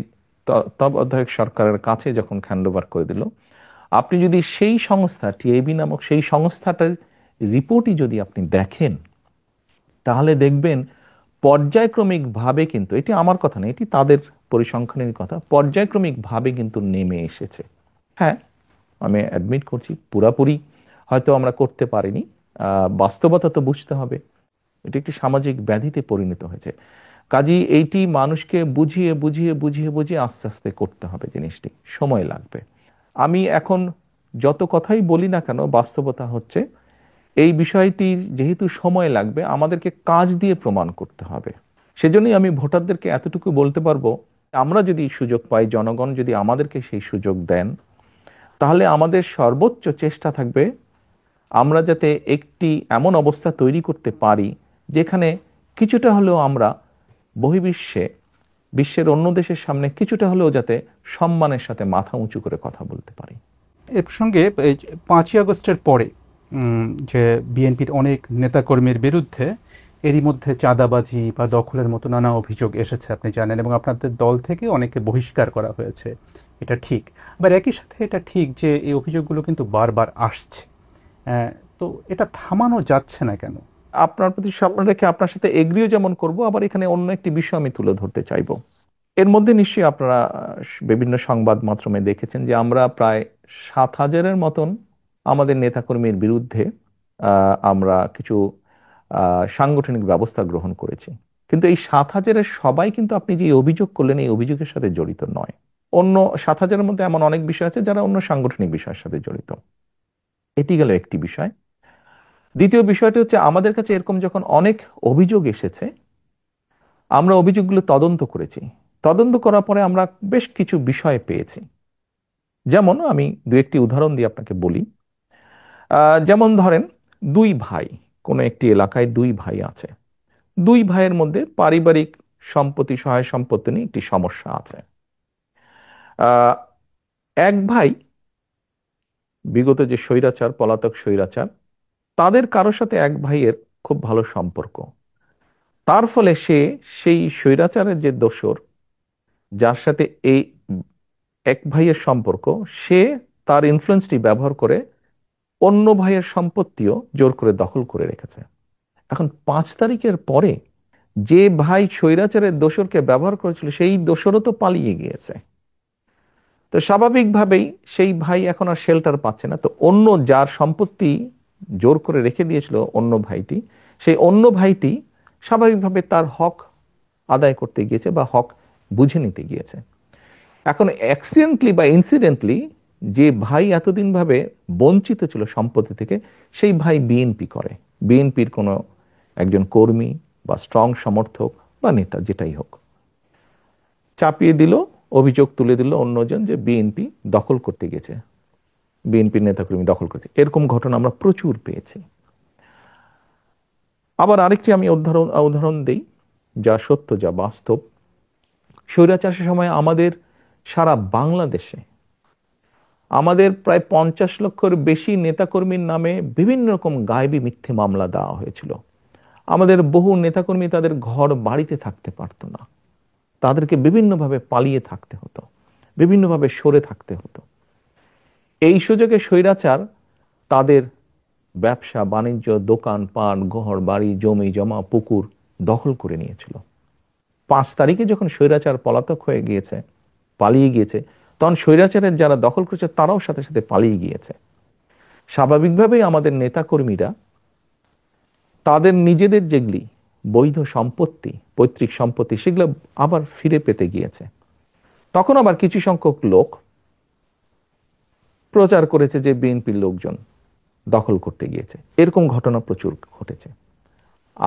তত্ত্বাবধায়ক সরকারের কাছে যখন হ্যান্ডওভার করে দিল, আপনি যদি সেই সংস্থা টিআইবি নামক সেই সংস্থাটার রিপোর্টই যদি আপনি দেখেন, তাহলে দেখবেন পর্যায়ক্রমিকভাবে, কিন্তু এটি আমার কথা না, এটি তাদের পরিসংখ্যানের কথা, পর্যায়ক্রমিকভাবে কিন্তু নেমে এসেছে। হ্যাঁ, আমি অ্যাডমিট করছি পুরাপুরি হয়তো আমরা করতে পারিনি, বাস্তবতা তো বুঝতে হবে। এটি একটি সামাজিক ব্যাধিতে পরিণত হয়েছে। কাজেই এইটি মানুষকে বুঝিয়ে বুঝিয়ে বুঝিয়ে বুঝিয়ে আস্তে আস্তে করতে হবে, জিনিসটি সময় লাগবে। আমি এখন যত কথাই বলি না কেন, বাস্তবতা হচ্ছে এই বিষয়টি যেহেতু সময় লাগবে, আমাদেরকে কাজ দিয়ে প্রমাণ করতে হবে। সেজন্যই আমি ভোটারদেরকে এতটুকু বলতে পারবো, আমরা যদি সুযোগ পাই, জনগণ যদি আমাদেরকে সেই সুযোগ দেন, তাহলে আমাদের সর্বোচ্চ চেষ্টা থাকবে আমরা যাতে একটি এমন অবস্থা তৈরি করতে পারি যেখানে কিছুটা হলেও আমরা বহির্বিশ্বে বিশ্বের অন্য দেশের সামনে কিছুটা হলেও যাতে সম্মানের সাথে মাথা উঁচু করে কথা বলতে পারি। এ প্রসঙ্গে এই 5ই আগস্টের পরে যে বিএনপির অনেক নেতাকর্মীর বিরুদ্ধে এরই মধ্যে চাঁদাবাজি বা দখলের মতো নানা অভিযোগ এসেছে, আপনি জানেন, এবং আপনাদের দল থেকে অনেকে বহিষ্কার করা হয়েছে। এটা ঠিক, আবার একই সাথে এটা ঠিক যে এই অভিযোগগুলো কিন্তু বারবার আসছে। তো এটা থামানো যাচ্ছে না কেন? আপনার প্রতি সম্মান রেখে আপনার সাথে এগ্রিও যেমন করব, আবার এখানে অন্য একটি বিষয় আমি তুলে ধরতে চাইবো। এর মধ্যে নিশ্চয়ই আপনারা বিভিন্ন সংবাদ মাধ্যমে দেখেছেন যে আমরা প্রায় 7,000-এর মতন আমাদের নেতাকর্মীর বিরুদ্ধে আমরা কিছু সাংগঠনিক ব্যবস্থা গ্রহণ করেছি। কিন্তু এই 7,000-এর সবাই কিন্তু আপনি যে অভিযোগ করলেন এই অভিযোগের সাথে জড়িত নয়। অন্য 7,000-এর মধ্যে এমন অনেক বিষয় আছে যারা অন্য সাংগঠনিক বিষয়ের সাথে জড়িত। এটি গেল একটি বিষয়। দ্বিতীয় বিষয়টি হচ্ছে, আমাদের কাছে এরকম যখন অনেক অভিযোগ এসেছে, আমরা অভিযোগগুলো তদন্ত করেছি। তদন্ত করার পরে আমরা বেশ কিছু বিষয় পেয়েছি। যেমন আমি দু একটি উদাহরণ দিয়ে আপনাকে বলি। যেমন ধরেন, দুই ভাই, কোনো একটি এলাকায় দুই ভাই আছে। দুই ভাইয়ের মধ্যে পারিবারিক সম্পত্তি, সহায় সম্পত্তি নিয়ে একটি সমস্যা আছে। এক ভাই বিগত যে স্বৈরাচার, পলাতক স্বৈরাচার, তাদের কারোর সাথে এক ভাইয়ের খুব ভালো সম্পর্ক। তার ফলে সে সেই স্বৈরাচারের যে দোসর, যার সাথে এই এক ভাইয়ের সম্পর্ক, সে তার ইনফ্লুয়েন্সটি ব্যবহার করে অন্য ভাইয়ের সম্পত্তিও জোর করে দখল করে রেখেছে। এখন 5 তারিখের পরে যে ভাই স্বৈরাচারের দোসরকে ব্যবহার করেছিল, সেই দোসরও তো পালিয়ে গিয়েছে। তো স্বাভাবিকভাবেই সেই ভাই এখন আর শেল্টার পাচ্ছে না। তো অন্য যার সম্পত্তি জোর করে রেখে দিয়েছিল অন্য ভাইটি, সেই অন্য ভাইটি স্বাভাবিকভাবে তার হক আদায় করতে গিয়েছে বা হক বুঝে নিতে গিয়েছে। এখন অ্যাক্সিডেন্টলি বা ইনসিডেন্টলি যে ভাই এতদিন ভাবে বঞ্চিত ছিল সম্পত্তি থেকে, সেই ভাই বিএনপি করে, বিএনপির কোনো একজন কর্মী বা স্ট্রং সমর্থক বা নেতা যেটাই হোক, চাপিয়ে দিল, অভিযোগ তুলে দিল অন্যজন যে বিএনপি দখল করতে গেছে, বিএনপির নেতাকর্মী দখল করতে। এরকম ঘটনা আমরা প্রচুর পেয়েছি। আবার আরেকটি আমি উদাহরণ দেই, যা সত্য, যা বাস্তব। স্বৈরাচারের সময় আমাদের সারা বাংলাদেশে আমাদের প্রায় 50 লক্ষের বেশি নেতাকর্মীর নামে বিভিন্ন রকম গায়েবী মিথ্যে মামলা দেওয়া হয়েছিল। আমাদের বহু নেতাকর্মী তাদের ঘর বাড়িতে থাকতে পারতো না, তাদেরকে বিভিন্নভাবে পালিয়ে থাকতে হতো, বিভিন্নভাবে সরে থাকতে হতো। এই সুযোগে স্বৈরাচার তাদের ব্যবসা বাণিজ্য, দোকান পাট, ঘর বাড়ি, জমি জমা, পুকুর দখল করে নিয়েছিল। 5 তারিখে যখন স্বৈরাচার পলাতক হয়ে গিয়েছে, পালিয়ে গিয়েছে, তখন স্বৈরাচারের যারা দখল করেছে তারাও সাথে সাথে পালিয়ে গিয়েছে। স্বাভাবিকভাবেই আমাদের নেতাকর্মীরা তাদের নিজেদের যেগুলি বৈধ সম্পত্তি, পৈতৃক সম্পত্তি, সেগুলো আবার ফিরে পেতে গিয়েছে। তখন আবার কিছু সংখ্যক লোক প্রচার করেছে যে বিএনপির লোকজন দখল করতে গিয়েছে। এরকম ঘটনা প্রচুর ঘটেছে।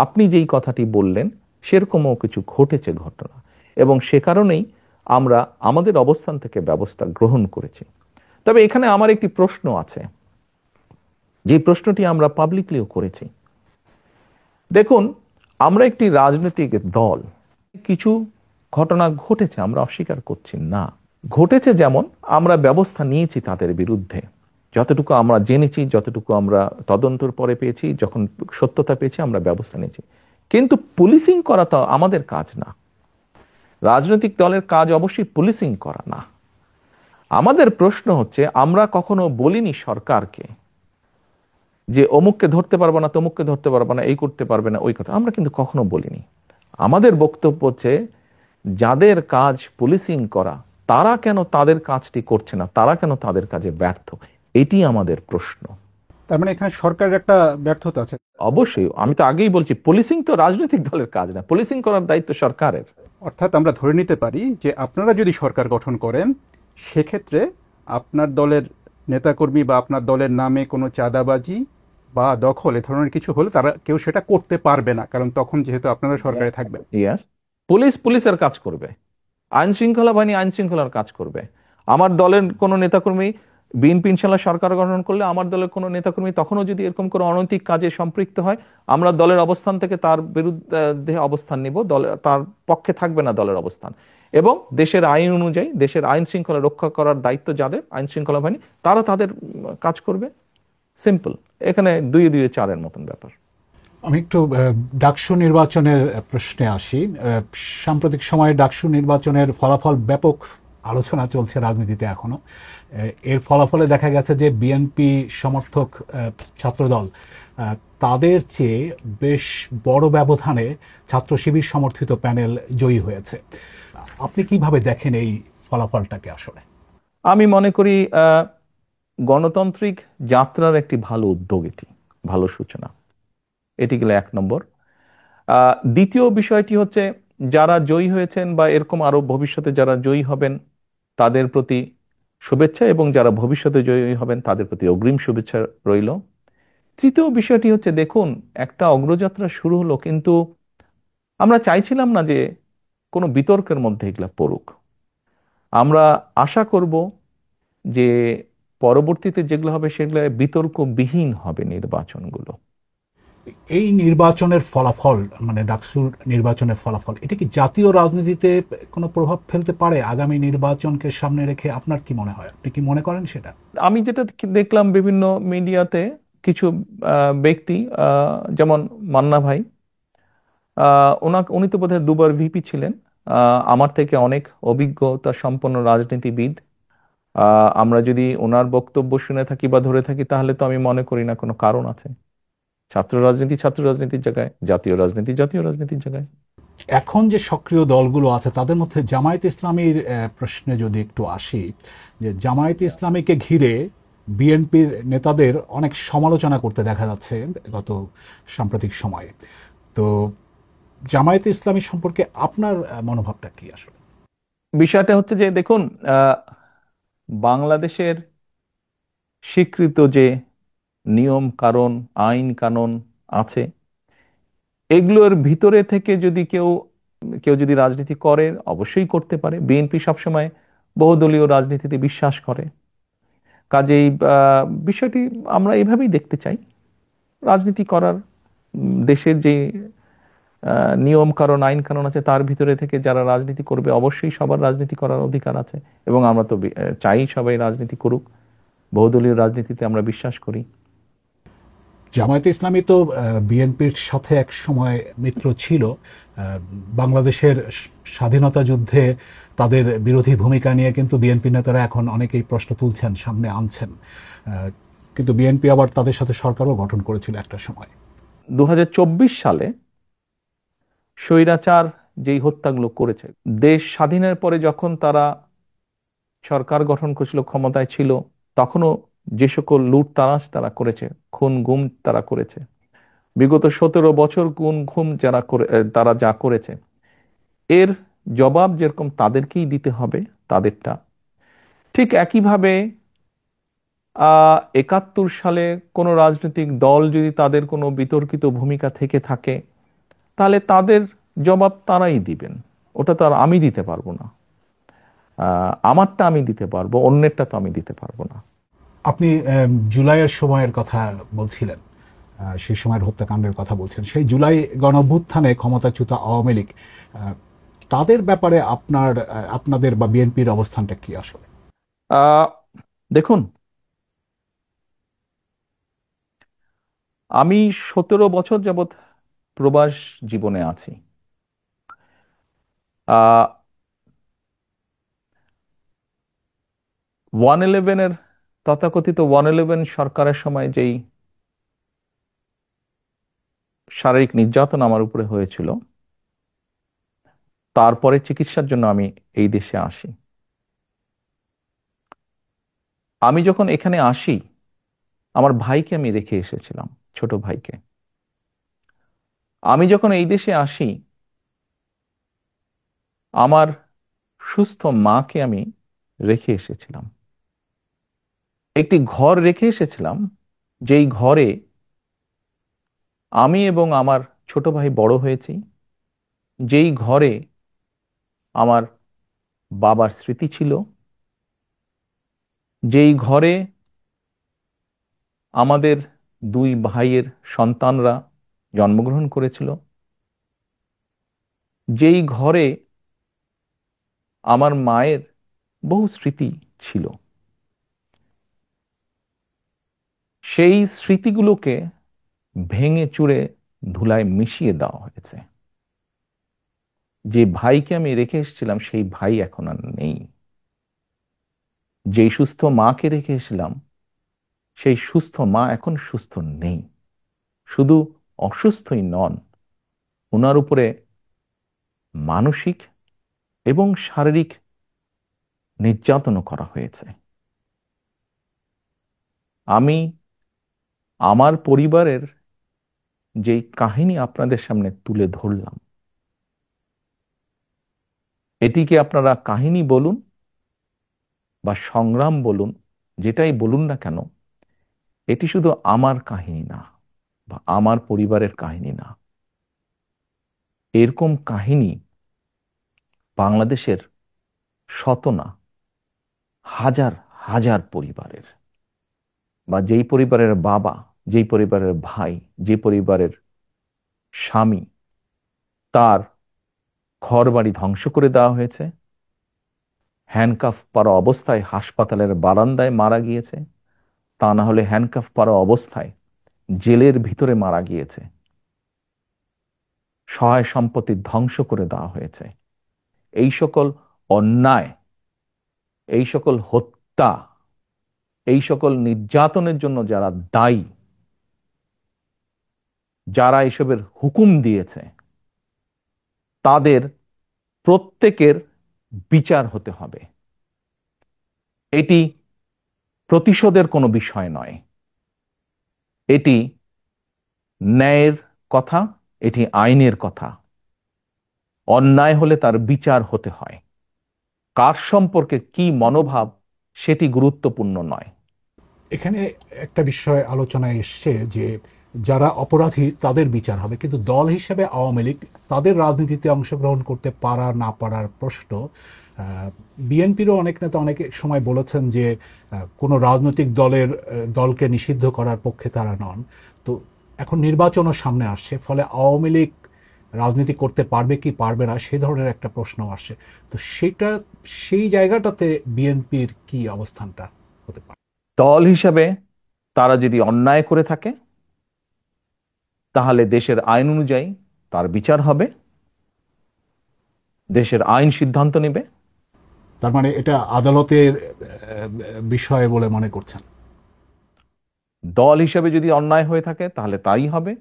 আপনি যেই কথাটি বললেন সেরকমও কিছু ঘটেছে ঘটনা, এবং সে কারণেই আমরা আমাদের অবস্থান থেকে ব্যবস্থা গ্রহণ করেছি। তবে এখানে আমার একটি প্রশ্ন আছে, যে প্রশ্নটি আমরা পাবলিকলিও করেছি। দেখুন, আমরা একটি রাজনৈতিক দল, কিছু ঘটনা ঘটেছে, আমরা অস্বীকার করছি না, ঘটেছে। যেমন আমরা ব্যবস্থা নিয়েছি তাদের বিরুদ্ধে, যতটুকু আমরা জেনেছি, যতটুকু আমরা তদন্তের পরে পেয়েছি, যখন সত্যতা পেয়েছি আমরা ব্যবস্থা নিয়েছি। কিন্তু পুলিশিং করা তো আমাদের কাজ না। রাজনৈতিক দলের কাজ অবশ্যই পুলিশিং করা না। আমাদের প্রশ্ন হচ্ছে, আমরা কখনো বলিনি সরকারকে যে অমুককে ধরতে পারবো না, তমুককে ধরতে পারবো না, এই করতে পারবে না, ওই কথা আমরা কিন্তু কখনো বলিনি। আমাদের বক্তব্য হচ্ছে, যাদের কাজ পুলিশিং করা, তারা কেন তাদের কাজটি করছে না, তারা কেন তাদের কাজে ব্যর্থ, এটি আমাদের প্রশ্ন। তার মানে এখানে সরকারের একটা ব্যর্থতা আছে। অবশ্যই, আমি তো আগেই বলছি, পুলিশিং তো রাজনৈতিক দলের কাজ না, পুলিশিং করার দায়িত্ব সরকারের। অর্থাৎ আমরা ধরে নিতে পারি যে আপনারা যদি সরকার গঠন করেন, সেক্ষেত্রে আপনার দলের নেতাকর্মী বা আপনার দলের নামে কোনো চাঁদাবাজি বা দখল এ ধরনের কিছু হলে তারা কেউ সেটা করতে পারবে না, কারণ তখন যেহেতু আপনারা সরকারে থাকবেন। ইয়েস, পুলিশ পুলিশের কাজ করবে, আইন শৃঙ্খলা বাহিনী আইন শৃঙ্খলার কাজ করবে। আমার দলের কোনো নেতাকর্মী বিএনপি ইনশাল্লাহ সরকার গঠন করলে আমার দলের কোনো নেতাকর্মী তখনও যদি এরকম কোনো অনৈতিক কাজে সম্পৃক্ত হয়, আমরা দলের অবস্থান থেকে তার বিরুদ্ধে অবস্থান নিব, দলের তার পক্ষে থাকবে না দলের অবস্থান। এবং দেশের আইন অনুযায়ী দেশের আইন শৃঙ্খলা রক্ষা করার দায়িত্ব যাদের, আইন শৃঙ্খলা বাহিনী, তারা তাদের কাজ করবে। সিম্পল, এখানে দুই দুই চারের মতন ব্যাপার। আমি একটু ডাকসু নির্বাচনের প্রশ্নে আসি। সাম্প্রতিক সময়ে ডাকসু নির্বাচনের ফলাফল ব্যাপক আলোচনা চলছে রাজনীতিতে এখনো। এর ফলাফলে দেখা গেছে যে বিএনপি সমর্থক ছাত্রদল তাদের চেয়ে বেশ বড় ব্যবধানে ছাত্র শিবির সমর্থিত প্যানেল জয়ী হয়েছে। আপনি কিভাবে দেখেন এই ফলাফলটাকে? আসলে আমি মনে করি গণতান্ত্রিক যাত্রার একটি ভালো উদ্যোগ, এটি ভালো সূচনা। এটি গেলে এক নম্বর। দ্বিতীয় বিষয়টি হচ্ছে, যারা জয়ী হয়েছেন বা এরকম আরো ভবিষ্যতে যারা জয়ী হবেন তাদের প্রতি শুভেচ্ছা, এবং যারা ভবিষ্যতে জয়ী হবেন তাদের প্রতি অগ্রিম শুভেচ্ছা রইল। তৃতীয় বিষয়টি হচ্ছে, দেখুন, একটা অগ্রযাত্রা শুরু হলো, কিন্তু আমরা চাইছিলাম না যে কোনো বিতর্কের মধ্যে এগুলা পড়ুক। আমরা আশা করব যে পরবর্তীতে যেগুলো হবে সেগুলো বিতর্কবিহীন হবে নির্বাচনগুলো। এই নির্বাচনের ফলাফল, মানে ডাকসুর নির্বাচনের ফলাফল, এটা কি জাতীয় রাজনীতিতে কোনো প্রভাব ফেলতে পারে আগামী নির্বাচনকে সামনে রেখে? আপনার কি মনে হয়? আপনি কি মনে করেন সেটা? আমি যেটা দেখলাম বিভিন্ন মিডিয়াতে, কিছু ব্যক্তি, যেমন মান্না ভাই, উনি তো বোধহয় দুবার ভিপি ছিলেন, আমার থেকে অনেক অভিজ্ঞতা সম্পন্ন রাজনীতিবিদ। আমরা যদি ওনার বক্তব্য শুনে থাকি বা ধরে থাকি, তাহলে তো আমি মনে করি না কোনো কারণ আছে। ছাত্র রাজনীতি ছাত্র রাজনীতির জায়গায়, জাতীয় রাজনীতি জাতীয় রাজনীতির জায়গায়। এখন যে সক্রিয় দলগুলো আছে তাদের মধ্যে জামায়াত ইসলামীর প্রশ্নে যদি একটু আসি, যে জামায়াত ইসলামীকে ঘিরে বিএনপির নেতাদের অনেক সমালোচনা করতে দেখা যাচ্ছে গত সাম্প্রতিক সময়ে। তো জামায়াত ইসলামী সম্পর্কে আপনার মনোভাবটা কি আসলে? বিষয়টা হচ্ছে যে, দেখুন, বাংলাদেশের স্বীকৃত যে নিয়ম কানুন, আইন কানুন আছে, এগুলোর ভিতরে থেকে যদি কেউ কেউ যদি রাজনীতি করে, অবশ্যই করতে পারে। বিএনপি সবসময় বহুদলীয় রাজনীতিতে বিশ্বাস করে। কাজেই বিষয়টি আমরা এভাবেই দেখতে চাই। রাজনীতি করার, দেশের যে নিয়ম কানুন, আইন কানুন আছে, তার ভিতরে থেকে যারা রাজনীতি করবে, অবশ্যই সবার রাজনীতি করার অধিকার আছে। এবং আমরা তো চাই সবাই রাজনীতি করুক। বহুদলীয় রাজনীতিতে আমরা বিশ্বাস করি। জামায়াতে ইসলামী তো বিএনপির সাথে এক সময় মিত্র ছিল। বাংলাদেশের স্বাধীনতা যুদ্ধে তাদের বিরোধী ভূমিকা নিয়ে কিন্তু বিএনপি নেতারা এখন অনেকেই প্রশ্ন তুলছেন, সামনে আনছেন। কিন্তু বিএনপি আবার তাদের সাথে সরকারও গঠন করেছিল একটা সময়। 2024 সালে স্বৈরাচার যেই হত্যাগুলো করেছে, দেশ স্বাধীনের পরে যখন তারা সরকার গঠন করেছিল, ক্ষমতায় ছিল, তখনও যে সকল লুটতারাজ তারা করেছে, খুন গুম তারা করেছে, বিগত 17 বছর খুন গুম তারা যা করেছে, এর জবাব যেরকম তাদেরকেই দিতে হবে তাদেরটা, ঠিক একইভাবে 71 সালে কোনো রাজনৈতিক দল যদি তাদের কোনো বিতর্কিত ভূমিকা থেকে থাকে, তাহলে তাদের জবাব তারাই দিবেন। ওটা তো আর আমি দিতে পারবো না। আমারটা আমি দিতে পারবো, অন্যেরটা তো আমি দিতে পারবো না। আপনি জুলাইয়ের সময়ের কথা বলছিলেন, সেই সময়ের হত্যাকাণ্ডের কথা বলছেন। সেই জুলাই গণঅভ্যুত্থানে ক্ষমতাচ্যুত আওয়ামী লীগ, তাদের ব্যাপারে আপনাদের বা বিএনপির অবস্থানটা কি আসলে? দেখুন, আমি 17 বছর যাবৎ প্রবাস জীবনে আছি। 111 তথাকথিত 111 সরকারের সময় যেই শারীরিক নির্যাতন আমার উপরে হয়েছিল, তারপরে চিকিৎসার জন্য আমি এই দেশে আসি। আমি যখন এখানে আসি, আমার ভাইকে আমি রেখে এসেছিলাম, ছোট ভাইকে। আমি যখন এই দেশে আসি, আমার সুস্থ মাকে আমি রেখে এসেছিলাম। একটি ঘর রেখে এসেছিলাম, যেই ঘরে আমি এবং আমার ছোট ভাই বড় হয়েছি, যেই ঘরে আমার বাবার স্মৃতি ছিল, যেই ঘরে আমাদের দুই ভাইয়ের সন্তানরা জন্মগ্রহণ করেছিল, যেই ঘরে আমার মায়ের বহু স্মৃতি ছিল, সেই স্মৃতিগুলোকে ভেঙে চুরে ধুলায় মিশিয়ে দেওয়া হয়েছে। যে ভাইকে আমি রেখে এসেছিলাম সেই ভাই এখন আর নেই। যেই সুস্থ মাকে রেখে এসেছিলাম সেই সুস্থ মা এখন সুস্থ নেই। শুধু অসুস্থই নন, ওনার উপরে মানসিক এবং শারীরিক নির্যাতনও করা হয়েছে। আমি আমার পরিবারের যেই কাহিনী আপনাদের সামনে তুলে ধরলাম, এটিকে আপনারা কাহিনী বলুন বা সংগ্রাম বলুন, যেটাই বলুন না কেন, এটি শুধু আমার কাহিনী না বা আমার পরিবারের কাহিনী না। এরকম কাহিনী বাংলাদেশের শত না হাজার হাজার পরিবারের, বা যেই পরিবারের বাবা, যেই পরিবারের ভাই, যে পরিবারের স্বামী, তার ঘরবাড়ি ধ্বংস করে দেওয়া হয়েছে, হ্যান্ডকাফ পরা অবস্থায় হাসপাতালের বারান্দায় মারা গিয়েছে, তা না হলে হ্যান্ডকাফ পরা অবস্থায় জেলের ভিতরে মারা গিয়েছে, সহায় সম্পত্তি ধ্বংস করে দেওয়া হয়েছে। এই সকল অন্যায়, এই সকল হত্যা, এই সকল নির্যাতনের জন্য যারা দায়ী, যারা এসবের হুকুম দিয়েছে, তাদের প্রত্যেকের বিচার হতে হবে। এটি প্রতিশোধের কোনো বিষয় নয়, এটি ন্যায়ের কথা, এটি আইনের কথা। অন্যায় হলে তার বিচার হতে হয়। কার সম্পর্কে কি মনোভাব সেটি গুরুত্বপূর্ণ নয়। এখানে একটা বিষয় আলোচনায় এসছে যে যারা অপরাধী তাদের বিচার হবে, কিন্তু দল হিসেবে আওয়ামী লীগ তাদের রাজনীতিতে অংশগ্রহণ করতে পারা না পারার প্রশ্ন। বিএনপিরও অনেক নেতা অনেক সময় বলেছেন যে কোনো রাজনৈতিক দলকে নিষিদ্ধ করার পক্ষে তারা নন। তো এখন নির্বাচনও সামনে আসছে, ফলে আওয়ামী লীগ রাজনীতি করতে পারবে কি পারবে না সে ধরনের একটা প্রশ্ন আসছে। তো সেই জায়গাটাতে বিএনপির কি অবস্থানটা হতে পারে? দল হিসাবে তারা যদি অন্যায় করে থাকে তাহলে দেশের আইন অনুযায়ী তার বিচার হবে, দেশের আইন সিদ্ধান্ত নেবে। তার মানে এটা আদালতের বিষয় বলে মনে করছেন? দল হিসেবে যদি অন্যায় হয়ে থাকে তাহলে তাই হবে।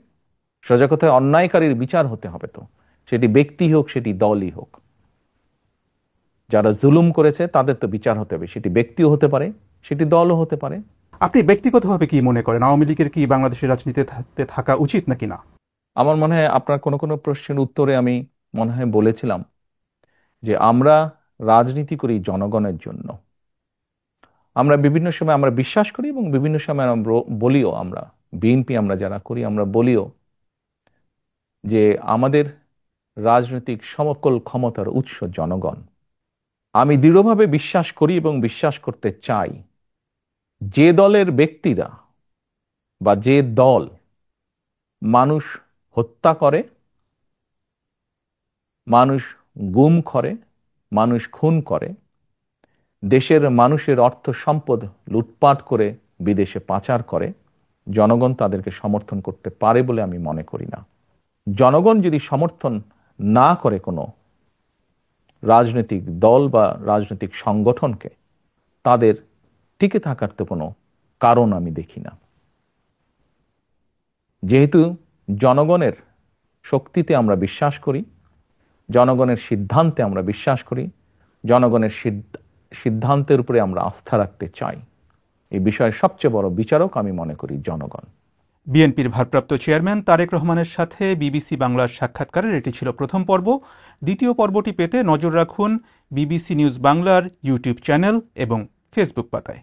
সোজা কথায় অন্যায়কারীর বিচার হতে হবে, তো সেটি ব্যক্তি হোক, সেটি দলই হোক। যারা জুলুম করেছে তাদের তো বিচার হতে হবে, সেটি ব্যক্তিও হতে পারে, সেটি দলও হতে পারে। আপনি ব্যক্তিগতভাবে কি মনে করেন, আওয়ামী লীগের কি বাংলাদেশের রাজনীতিতে থাকা উচিত নাকি না? আমার মনে হয় আপনার কোনো কোনো প্রশ্নের উত্তরে আমি মনে হয় বলেছিলাম যে আমরা রাজনীতি করি জনগণের জন্য। আমরা বিভিন্ন সময় আমরা বিশ্বাস করি এবং বিভিন্ন সময় আমরা বলিও, আমরা বিএনপি আমরা যারা করি আমরা বলিও যে আমাদের রাজনৈতিক সমকল ক্ষমতার উৎস জনগণ। আমি দৃঢ়ভাবে বিশ্বাস করি এবং বিশ্বাস করতে চাই যে দলের ব্যক্তিরা বা যে দল মানুষ হত্যা করে, মানুষ গুম করে, মানুষ খুন করে, দেশের মানুষের অর্থ সম্পদ লুটপাট করে বিদেশে পাচার করে, জনগণ তাদেরকে সমর্থন করতে পারে বলে আমি মনে করি না। জনগণ যদি সমর্থন না করে কোনো রাজনৈতিক দল বা রাজনৈতিক সংগঠনকে, তাদের টিকে থাকার তো কোনো কারণ আমি দেখি না। যেহেতু জনগণের শক্তিতে আমরা বিশ্বাস করি, জনগণের সিদ্ধান্তে আমরা বিশ্বাস করি, জনগণের সিদ্ধান্তের উপরে আমরা আস্থা রাখতে চাই, এই বিষয়ের সবচেয়ে বড় বিচারক আমি মনে করি জনগণ। বিএনপির ভারপ্রাপ্ত চেয়ারম্যান তারেক রহমানের সাথে বিবিসি বাংলার সাক্ষাৎকারের এটি ছিল প্রথম পর্ব। দ্বিতীয় পর্বটি পেতে নজর রাখুন বিবিসি নিউজ বাংলার ইউটিউব চ্যানেল এবং ফেসবুক পাতায়।